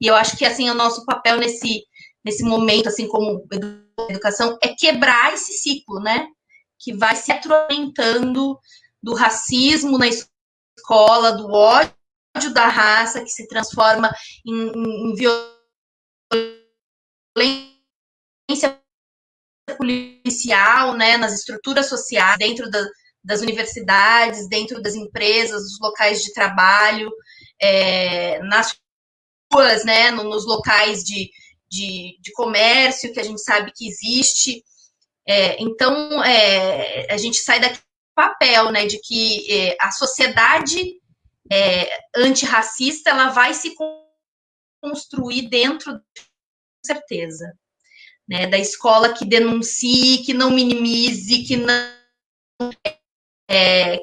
E eu acho que assim o nosso papel nesse momento, assim como educação, é quebrar esse ciclo, né? Que vai se atormentando do racismo na escola, do ódio da raça, que se transforma em violência policial, né? Nas estruturas sociais, dentro das universidades, dentro das empresas, dos locais de trabalho, nas ruas, né? Nos locais de comércio, que a gente sabe que existe. Então, a gente sai daquele papel, né, de que a sociedade antirracista ela vai se construir dentro, com certeza, né, da escola que denuncie, que não minimize, que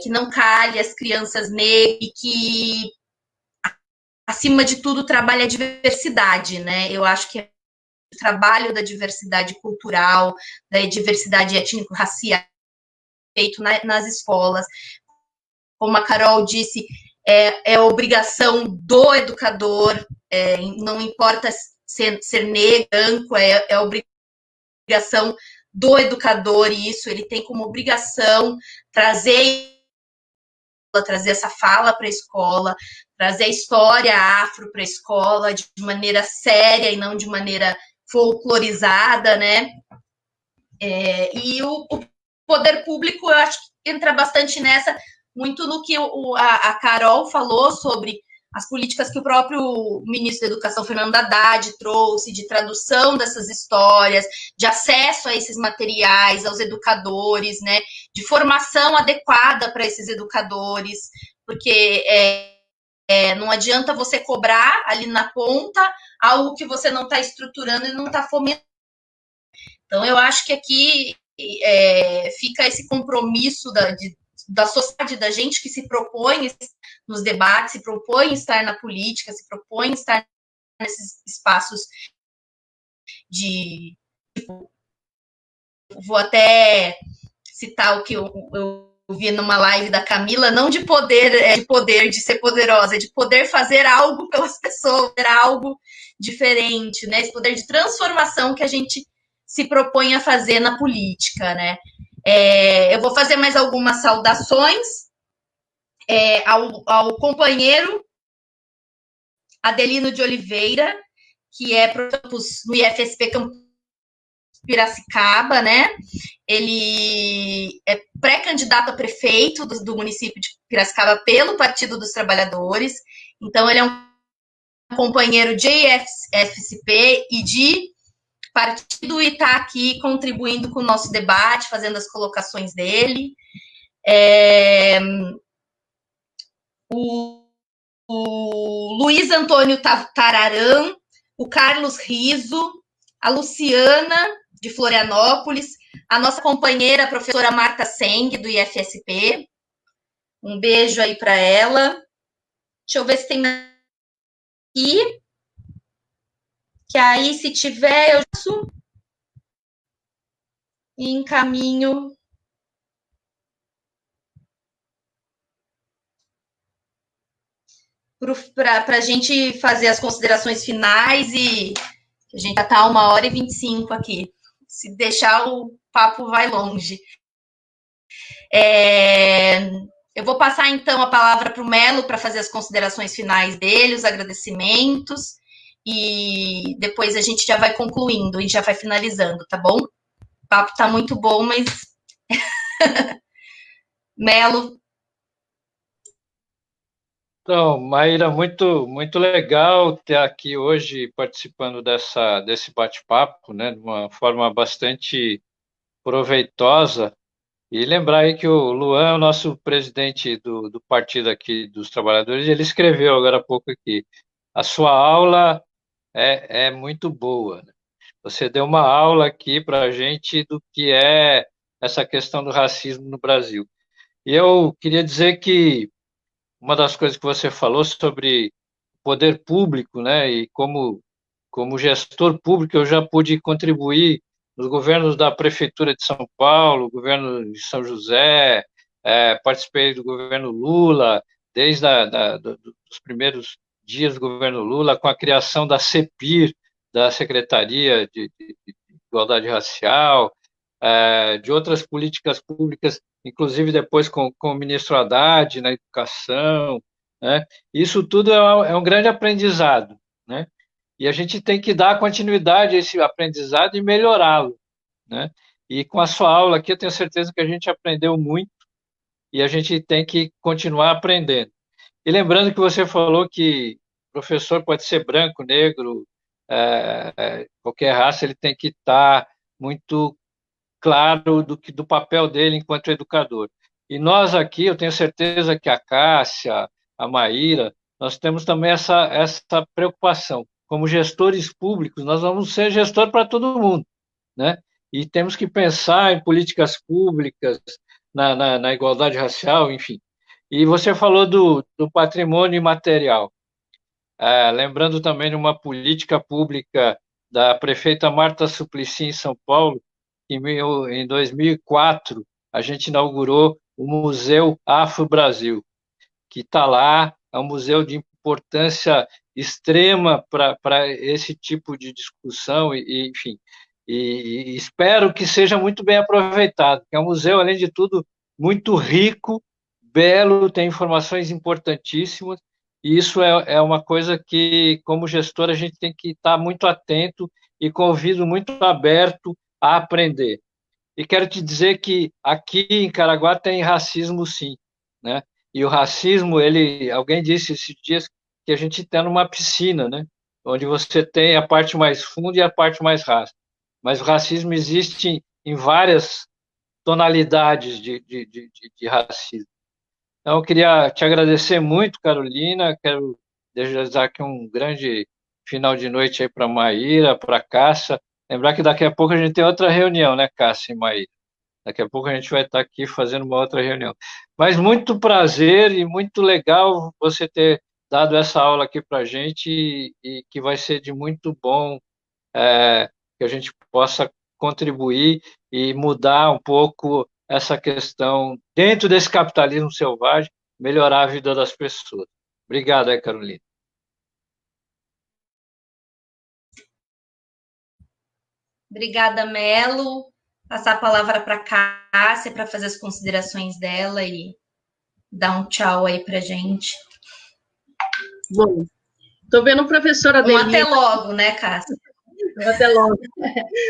não calhe as crianças negras e que, acima de tudo, trabalhe a diversidade, né? Eu acho que o trabalho da diversidade cultural, da diversidade étnico-racial feito nas escolas. Como a Carol disse, é obrigação do educador, não importa ser negro, branco, é obrigação do educador, e isso ele tem como obrigação trazer essa fala para a escola, trazer a história afro para a escola de maneira séria e não de maneira folclorizada, né? E o poder público, eu acho que entra bastante nessa, muito no que a Carol falou sobre as políticas que o próprio ministro da Educação, Fernando Haddad, trouxe, de tradução dessas histórias, de acesso a esses materiais, aos educadores, né, de formação adequada para esses educadores, porque não adianta você cobrar ali na ponta algo que você não está estruturando e não está fomentando. Então, eu acho que aqui fica esse compromisso da sociedade, da gente que se propõe nos debates, se propõe estar na política, se propõe estar nesses espaços de... Vou até citar o que eu vi numa live da Camila, não de poder, de ser poderosa, de poder fazer algo pelas pessoas, fazer algo diferente, né? Esse poder de transformação que a gente se propõe a fazer na política, né? Eu vou fazer mais algumas saudações ao companheiro Adelino de Oliveira, que é no IFSP Campus Piracicaba, né? Ele é pré-candidato a prefeito do município de Piracicaba pelo Partido dos Trabalhadores. Então, ele é um companheiro de IFSP e de partido, e está aqui contribuindo com o nosso debate, fazendo as colocações dele. O Luiz Antônio Tararã, o Carlos Riso, a Luciana, de Florianópolis, a nossa companheira, a professora Marta Seng, do IFSP. Um beijo aí para ela. Deixa eu ver se tem aqui. Que aí, se tiver, eu faço e encaminho para a gente fazer as considerações finais e a gente já está 1h25 aqui. Se deixar, o papo vai longe. Eu vou passar, então, a palavra para o Melo para fazer as considerações finais dele, os agradecimentos, e depois a gente já vai concluindo e já vai finalizando, tá bom? O papo está muito bom, mas... Melo. Então, Maíra, muito legal ter aqui hoje participando desse bate-papo, né, de uma forma bastante proveitosa. E lembrar aí que o Luan, o nosso presidente do partido aqui dos trabalhadores, ele escreveu agora há pouco aqui, a sua aula é muito boa, né? Você deu uma aula aqui para a gente do que é essa questão do racismo no Brasil. E eu queria dizer que uma das coisas que você falou sobre poder público, né, e como gestor público eu já pude contribuir nos governos da Prefeitura de São Paulo, governo de São José, participei do governo Lula, desde dos primeiros dias do governo Lula, com a criação da CEPIR, da Secretaria de Igualdade Racial, de outras políticas públicas, inclusive depois com o ministro Haddad na educação, né? Isso tudo é um grande aprendizado, né? E a gente tem que dar continuidade a esse aprendizado e melhorá-lo, né? E com a sua aula aqui, eu tenho certeza que a gente aprendeu muito e a gente tem que continuar aprendendo. E lembrando que você falou que o professor pode ser branco, negro, qualquer raça, ele tem que estar muito claro do papel dele enquanto educador. E nós aqui, eu tenho certeza que a Cássia, a Maíra, nós temos também essa preocupação. Como gestores públicos, nós vamos ser gestor para todo mundo, né? E temos que pensar em políticas públicas, na igualdade racial, enfim. E você falou do patrimônio imaterial. Lembrando também de uma política pública da prefeita Marta Suplicy, em São Paulo, que em 2004 a gente inaugurou o Museu Afro-Brasil, que está lá, é um museu de importância extrema para esse tipo de discussão, enfim, e espero que seja muito bem aproveitado, porque é um museu, além de tudo, muito rico, belo, tem informações importantíssimas, e isso é uma coisa que, como gestor, a gente tem que estar muito atento e com o ouvido muito aberto a aprender. E quero te dizer que aqui em Caraguá tem racismo, sim, né? E o racismo, alguém disse esses dias que a gente está numa piscina, né? Onde você tem a parte mais funda e a parte mais rasa. Mas o racismo existe em várias tonalidades de racismo. Então, eu queria te agradecer muito, Carolina. Quero desejar aqui um grande final de noite aí para a Maíra, para a Cássia. Lembrar que daqui a pouco a gente tem outra reunião, né, Cássia e Maíra? Daqui a pouco a gente vai estar aqui fazendo uma outra reunião. Mas muito prazer e muito legal você ter dado essa aula aqui para a gente e que vai ser de muito bom que a gente possa contribuir e mudar um pouco essa questão dentro desse capitalismo selvagem, melhorar a vida das pessoas. Obrigado aí, Carolina. Obrigada, Melo. Passar a palavra para a Cássia para fazer as considerações dela e dar um tchau aí para gente. Bom, estou vendo o professor Adelino. Até logo, né, Cássia? Até logo.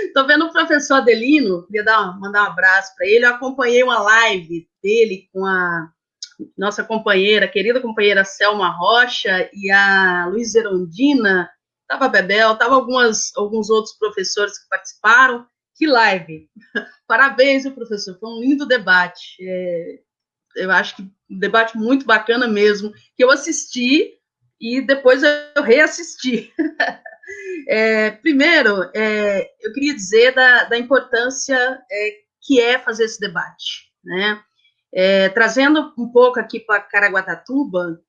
Estou vendo o professor Adelino, queria mandar um abraço para ele. Eu acompanhei uma live dele com a nossa companheira, querida companheira Selma Rocha e a Luiz Erondina, estava a Bebel, estava alguns outros professores que participaram. Que live! Parabéns, professor, foi um lindo debate. Eu acho que um debate muito bacana mesmo, que eu assisti e depois eu reassisti. Primeiro, eu queria dizer da importância que é fazer esse debate, né? Trazendo um pouco aqui para Caraguatatuba,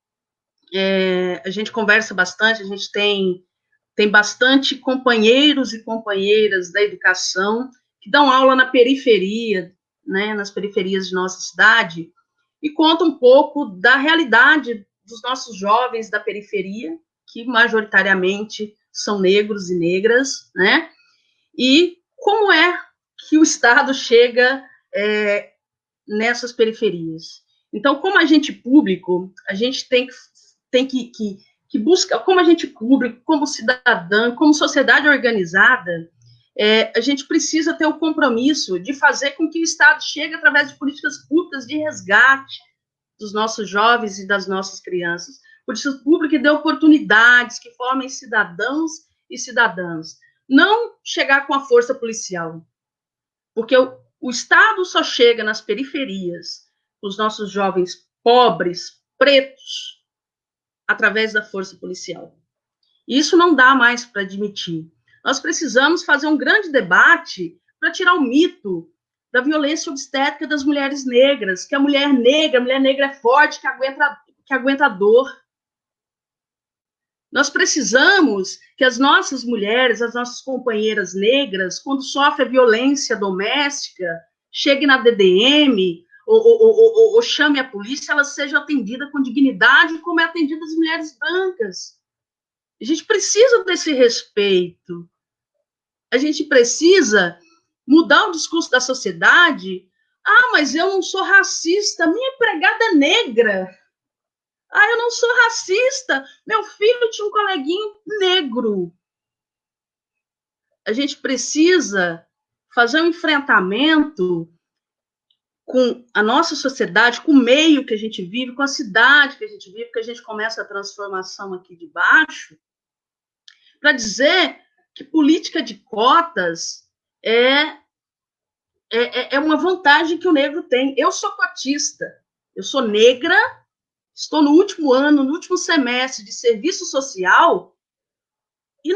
a gente conversa bastante, a gente tem bastante companheiros e companheiras da educação que dão aula na periferia, né, nas periferias de nossa cidade, e conta um pouco da realidade dos nossos jovens da periferia, que majoritariamente são negros e negras, né? E como é que o Estado chega nessas periferias? Então, como agente público, a gente tem que buscar, como agente público, como cidadã, como sociedade organizada, a gente precisa ter o compromisso de fazer com que o Estado chegue através de políticas públicas de resgate dos nossos jovens e das nossas crianças, políticas públicas que dê oportunidades, que formem cidadãos e cidadãs. Não chegar com a força policial, porque o Estado só chega nas periferias, os nossos jovens pobres, pretos, através da força policial. E isso não dá mais para admitir. Nós precisamos fazer um grande debate para tirar o mito da violência obstétrica das mulheres negras, que a mulher negra é forte, que aguenta a dor. Nós precisamos que as nossas mulheres, as nossas companheiras negras, quando sofrem violência doméstica, cheguem na DDM ou chame a polícia, elas sejam atendidas com dignidade, como é atendida as mulheres brancas. A gente precisa desse respeito. A gente precisa mudar o discurso da sociedade. Ah, mas eu não sou racista, minha empregada é negra. Ah, eu não sou racista, meu filho tinha um coleguinha negro. A gente precisa fazer um enfrentamento com a nossa sociedade, com o meio que a gente vive, com a cidade que a gente vive, que a gente começa a transformação aqui de baixo, para dizer que política de cotas é uma vantagem que o negro tem. Eu sou cotista, eu sou negra, estou no último ano, no último semestre de serviço social e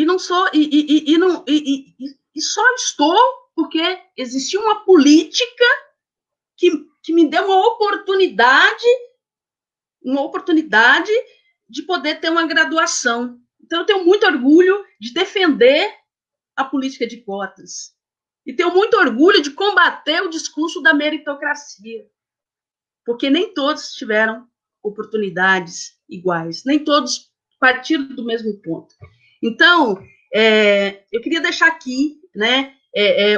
não sou e só estou porque existiu uma política que me deu uma oportunidade de poder ter uma graduação. Então, eu tenho muito orgulho de defender a política de cotas e tenho muito orgulho de combater o discurso da meritocracia, porque nem todos tiveram oportunidades iguais, nem todos partiram do mesmo ponto. Então, eu queria deixar aqui, né,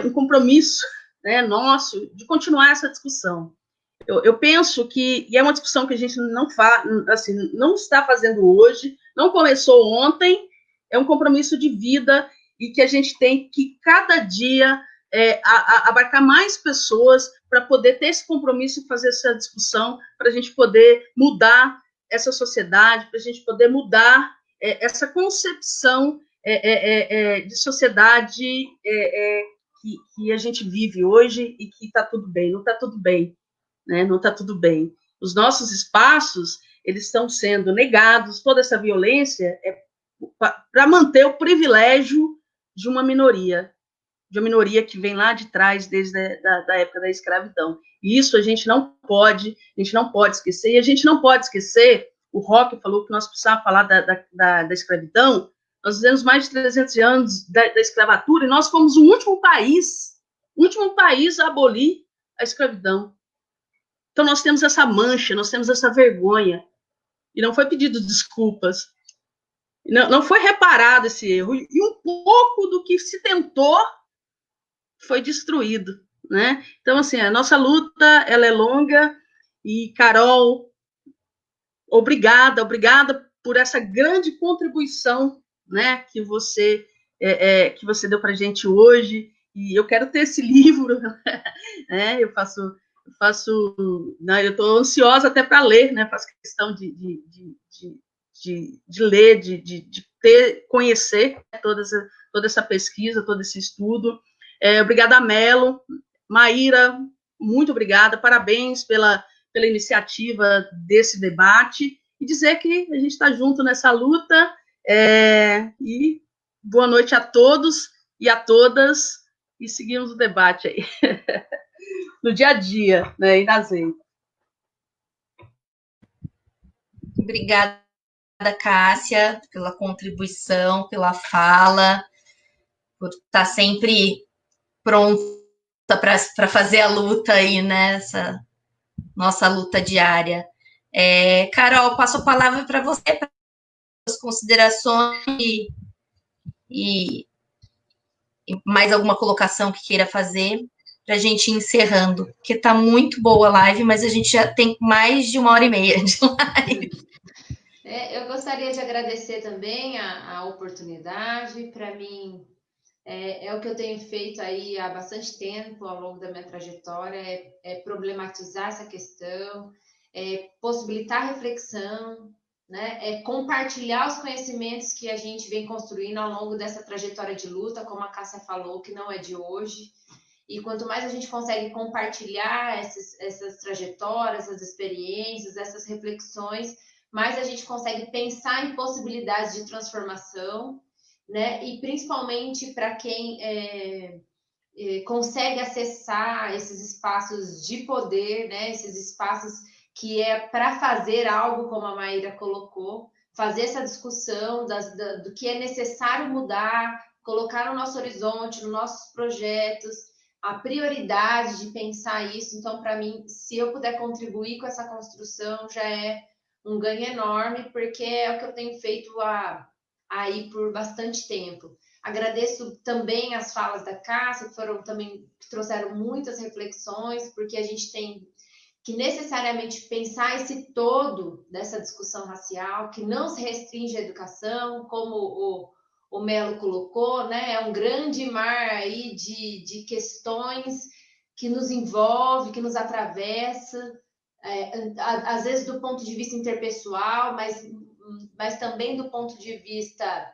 um compromisso, né, nosso de continuar essa discussão. Eu penso que, e é uma discussão que a gente não está fazendo hoje, não começou ontem, é um compromisso de vida e que a gente tem que, cada dia, abarcar mais pessoas para poder ter esse compromisso e fazer essa discussão, para a gente poder mudar essa sociedade, para a gente poder mudar essa concepção de sociedade que a gente vive hoje e que está tudo bem. Não está tudo bem, né? Não está tudo bem. Os nossos espaços, eles estão sendo negados, toda essa violência é para manter o privilégio de uma minoria que vem lá de trás, desde da época da escravidão. E isso a gente não pode esquecer, e a gente não pode esquecer, o Roque falou que nós precisávamos falar da escravidão, nós vivemos mais de 300 anos da escravatura, e nós fomos o último país a abolir a escravidão. Então, nós temos essa mancha, nós temos essa vergonha, e não foi pedido desculpas, não foi reparado esse erro, e um pouco do que se tentou foi destruído, né? Então, assim, a nossa luta, ela é longa, e, Carol, obrigada por essa grande contribuição, né, que você deu para a gente hoje, e eu quero ter esse livro, né, eu estou ansiosa até para ler, né, faço questão de ler, de conhecer toda essa pesquisa, todo esse estudo. Obrigada, Melo. Maíra, muito obrigada, parabéns pela iniciativa desse debate, e dizer que a gente está junto nessa luta, e boa noite a todos e a todas, e seguimos o debate aí, no dia a dia, né, e na ZEI. Obrigada, Cássia, pela contribuição, pela fala, por estar sempre pronta para fazer a luta aí, né, essa nossa luta diária. Carol, passo a palavra para você, para as considerações e mais alguma colocação que queira fazer para a gente ir encerrando, porque está muito boa a live, mas a gente já tem mais de 1h30 de live. Eu gostaria de agradecer também a oportunidade. Para mim, é o que eu tenho feito aí há bastante tempo, ao longo da minha trajetória, problematizar essa questão, possibilitar reflexão, né? Compartilhar os conhecimentos que a gente vem construindo ao longo dessa trajetória de luta, como a Cássia falou, que não é de hoje. E quanto mais a gente consegue compartilhar essas trajetórias, essas experiências, essas reflexões, mais a gente consegue pensar em possibilidades de transformação, né? E principalmente para quem consegue acessar esses espaços de poder, né? Esses espaços que é para fazer algo, como a Maíra colocou, fazer essa discussão do que é necessário mudar, colocar no nosso horizonte, nos nossos projetos, a prioridade de pensar isso. Então, para mim, se eu puder contribuir com essa construção, já é um ganho enorme, porque é o que eu tenho feito aí por bastante tempo. Agradeço também as falas da Cássia, que trouxeram muitas reflexões, porque a gente tem que necessariamente pensar esse todo dessa discussão racial, que não se restringe à educação, como o Melo colocou, né? É um grande mar aí de questões que nos envolve, que nos atravessa, às vezes do ponto de vista interpessoal, mas também do ponto de vista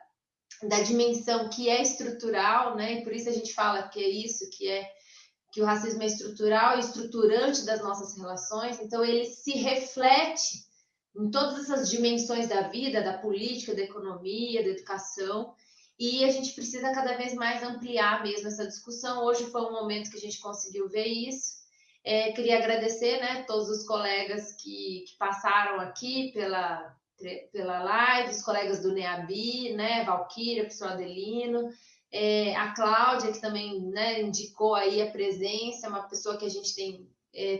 da dimensão que é estrutural, né? E por isso a gente fala que é isso, que o racismo é estrutural e estruturante das nossas relações. Então ele se reflete em todas essas dimensões da vida, da política, da economia, da educação, e a gente precisa cada vez mais ampliar mesmo essa discussão. Hoje foi um momento que a gente conseguiu ver isso. Queria agradecer, né, todos os colegas que passaram aqui pela live, os colegas do NEABI, né, Valquíria, professor Adelino, a Cláudia, que também, né, indicou aí a presença, uma pessoa que a gente tem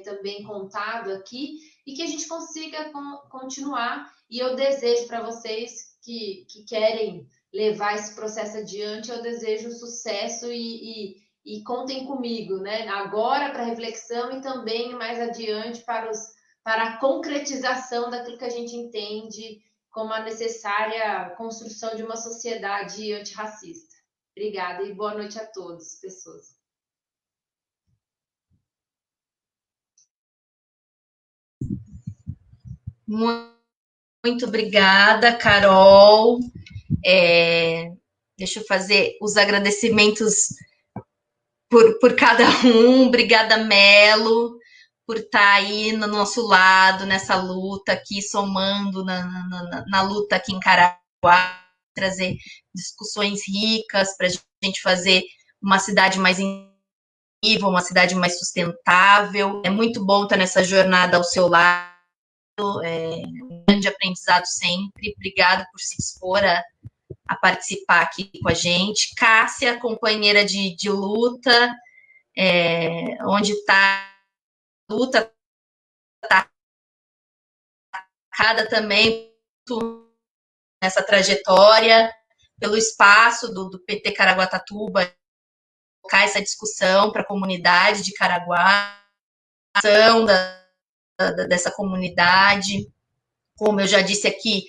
também contado aqui, e que a gente consiga continuar. E eu desejo para vocês que querem levar esse processo adiante, eu desejo sucesso e contem comigo, né? Agora para reflexão e também mais adiante para a concretização daquilo que a gente entende como a necessária construção de uma sociedade antirracista. Obrigada e boa noite a todos, pessoas. Muito obrigada, Carol. Deixa eu fazer os agradecimentos por cada um. Obrigada, Melo, por estar aí no nosso lado, nessa luta aqui, somando na luta aqui em Caraguá, trazer discussões ricas para a gente fazer uma cidade mais incrível, uma cidade mais sustentável. É muito bom estar nessa jornada ao seu lado, um grande aprendizado sempre. Obrigada por se expor a participar aqui com a gente. Cássia, companheira de luta, onde está a luta, está cada também nessa trajetória, pelo espaço do PT Caraguatatuba, colocar essa discussão para a comunidade de Caraguá, a ação dessa comunidade, como eu já disse aqui,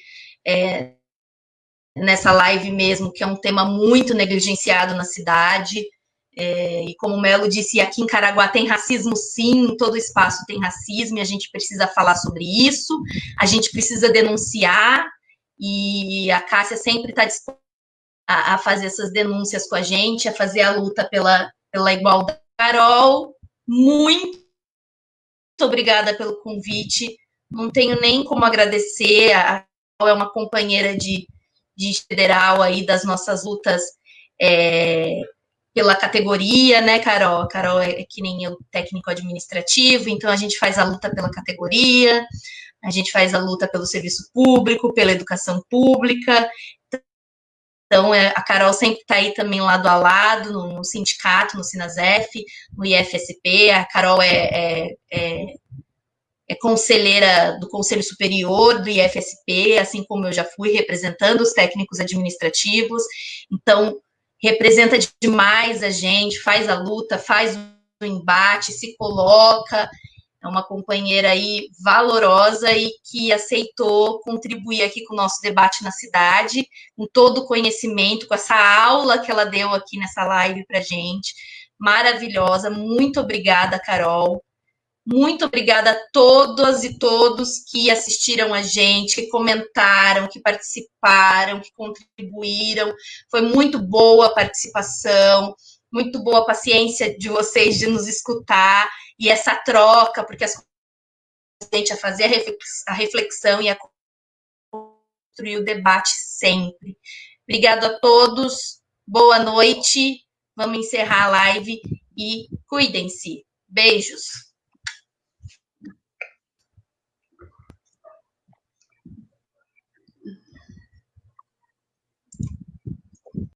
nessa live mesmo, que é um tema muito negligenciado na cidade, e como o Melo disse, aqui em Caraguá tem racismo sim, em todo espaço tem racismo, e a gente precisa falar sobre isso, a gente precisa denunciar, e a Cássia sempre está disposta a fazer essas denúncias com a gente, a fazer a luta pela igualdade. Carol, muito obrigada pelo convite, não tenho nem como agradecer, a Carol é uma companheira de federal aí das nossas lutas pela categoria, né, Carol? A Carol é que nem eu, técnico administrativo, então a gente faz a luta pela categoria, a gente faz a luta pelo serviço público, pela educação pública. Então, a Carol sempre está aí também lado a lado, no sindicato, no Sinasef, no IFSP. A Carol conselheira do Conselho Superior do IFSP, assim como eu já fui representando os técnicos administrativos, então representa demais a gente, faz a luta, faz o embate, se coloca, é uma companheira aí valorosa e que aceitou contribuir aqui com o nosso debate na cidade, com todo o conhecimento, com essa aula que ela deu aqui nessa live para gente, maravilhosa. Muito obrigada, Carol. Muito obrigada a todas e todos que assistiram a gente, que comentaram, que participaram, que contribuíram. Foi muito boa a participação, muito boa a paciência de vocês de nos escutar e essa troca, porque a gente a fazer a reflexão e a construir o debate sempre. Obrigado a todos, boa noite. Vamos encerrar a live e cuidem-se. Beijos.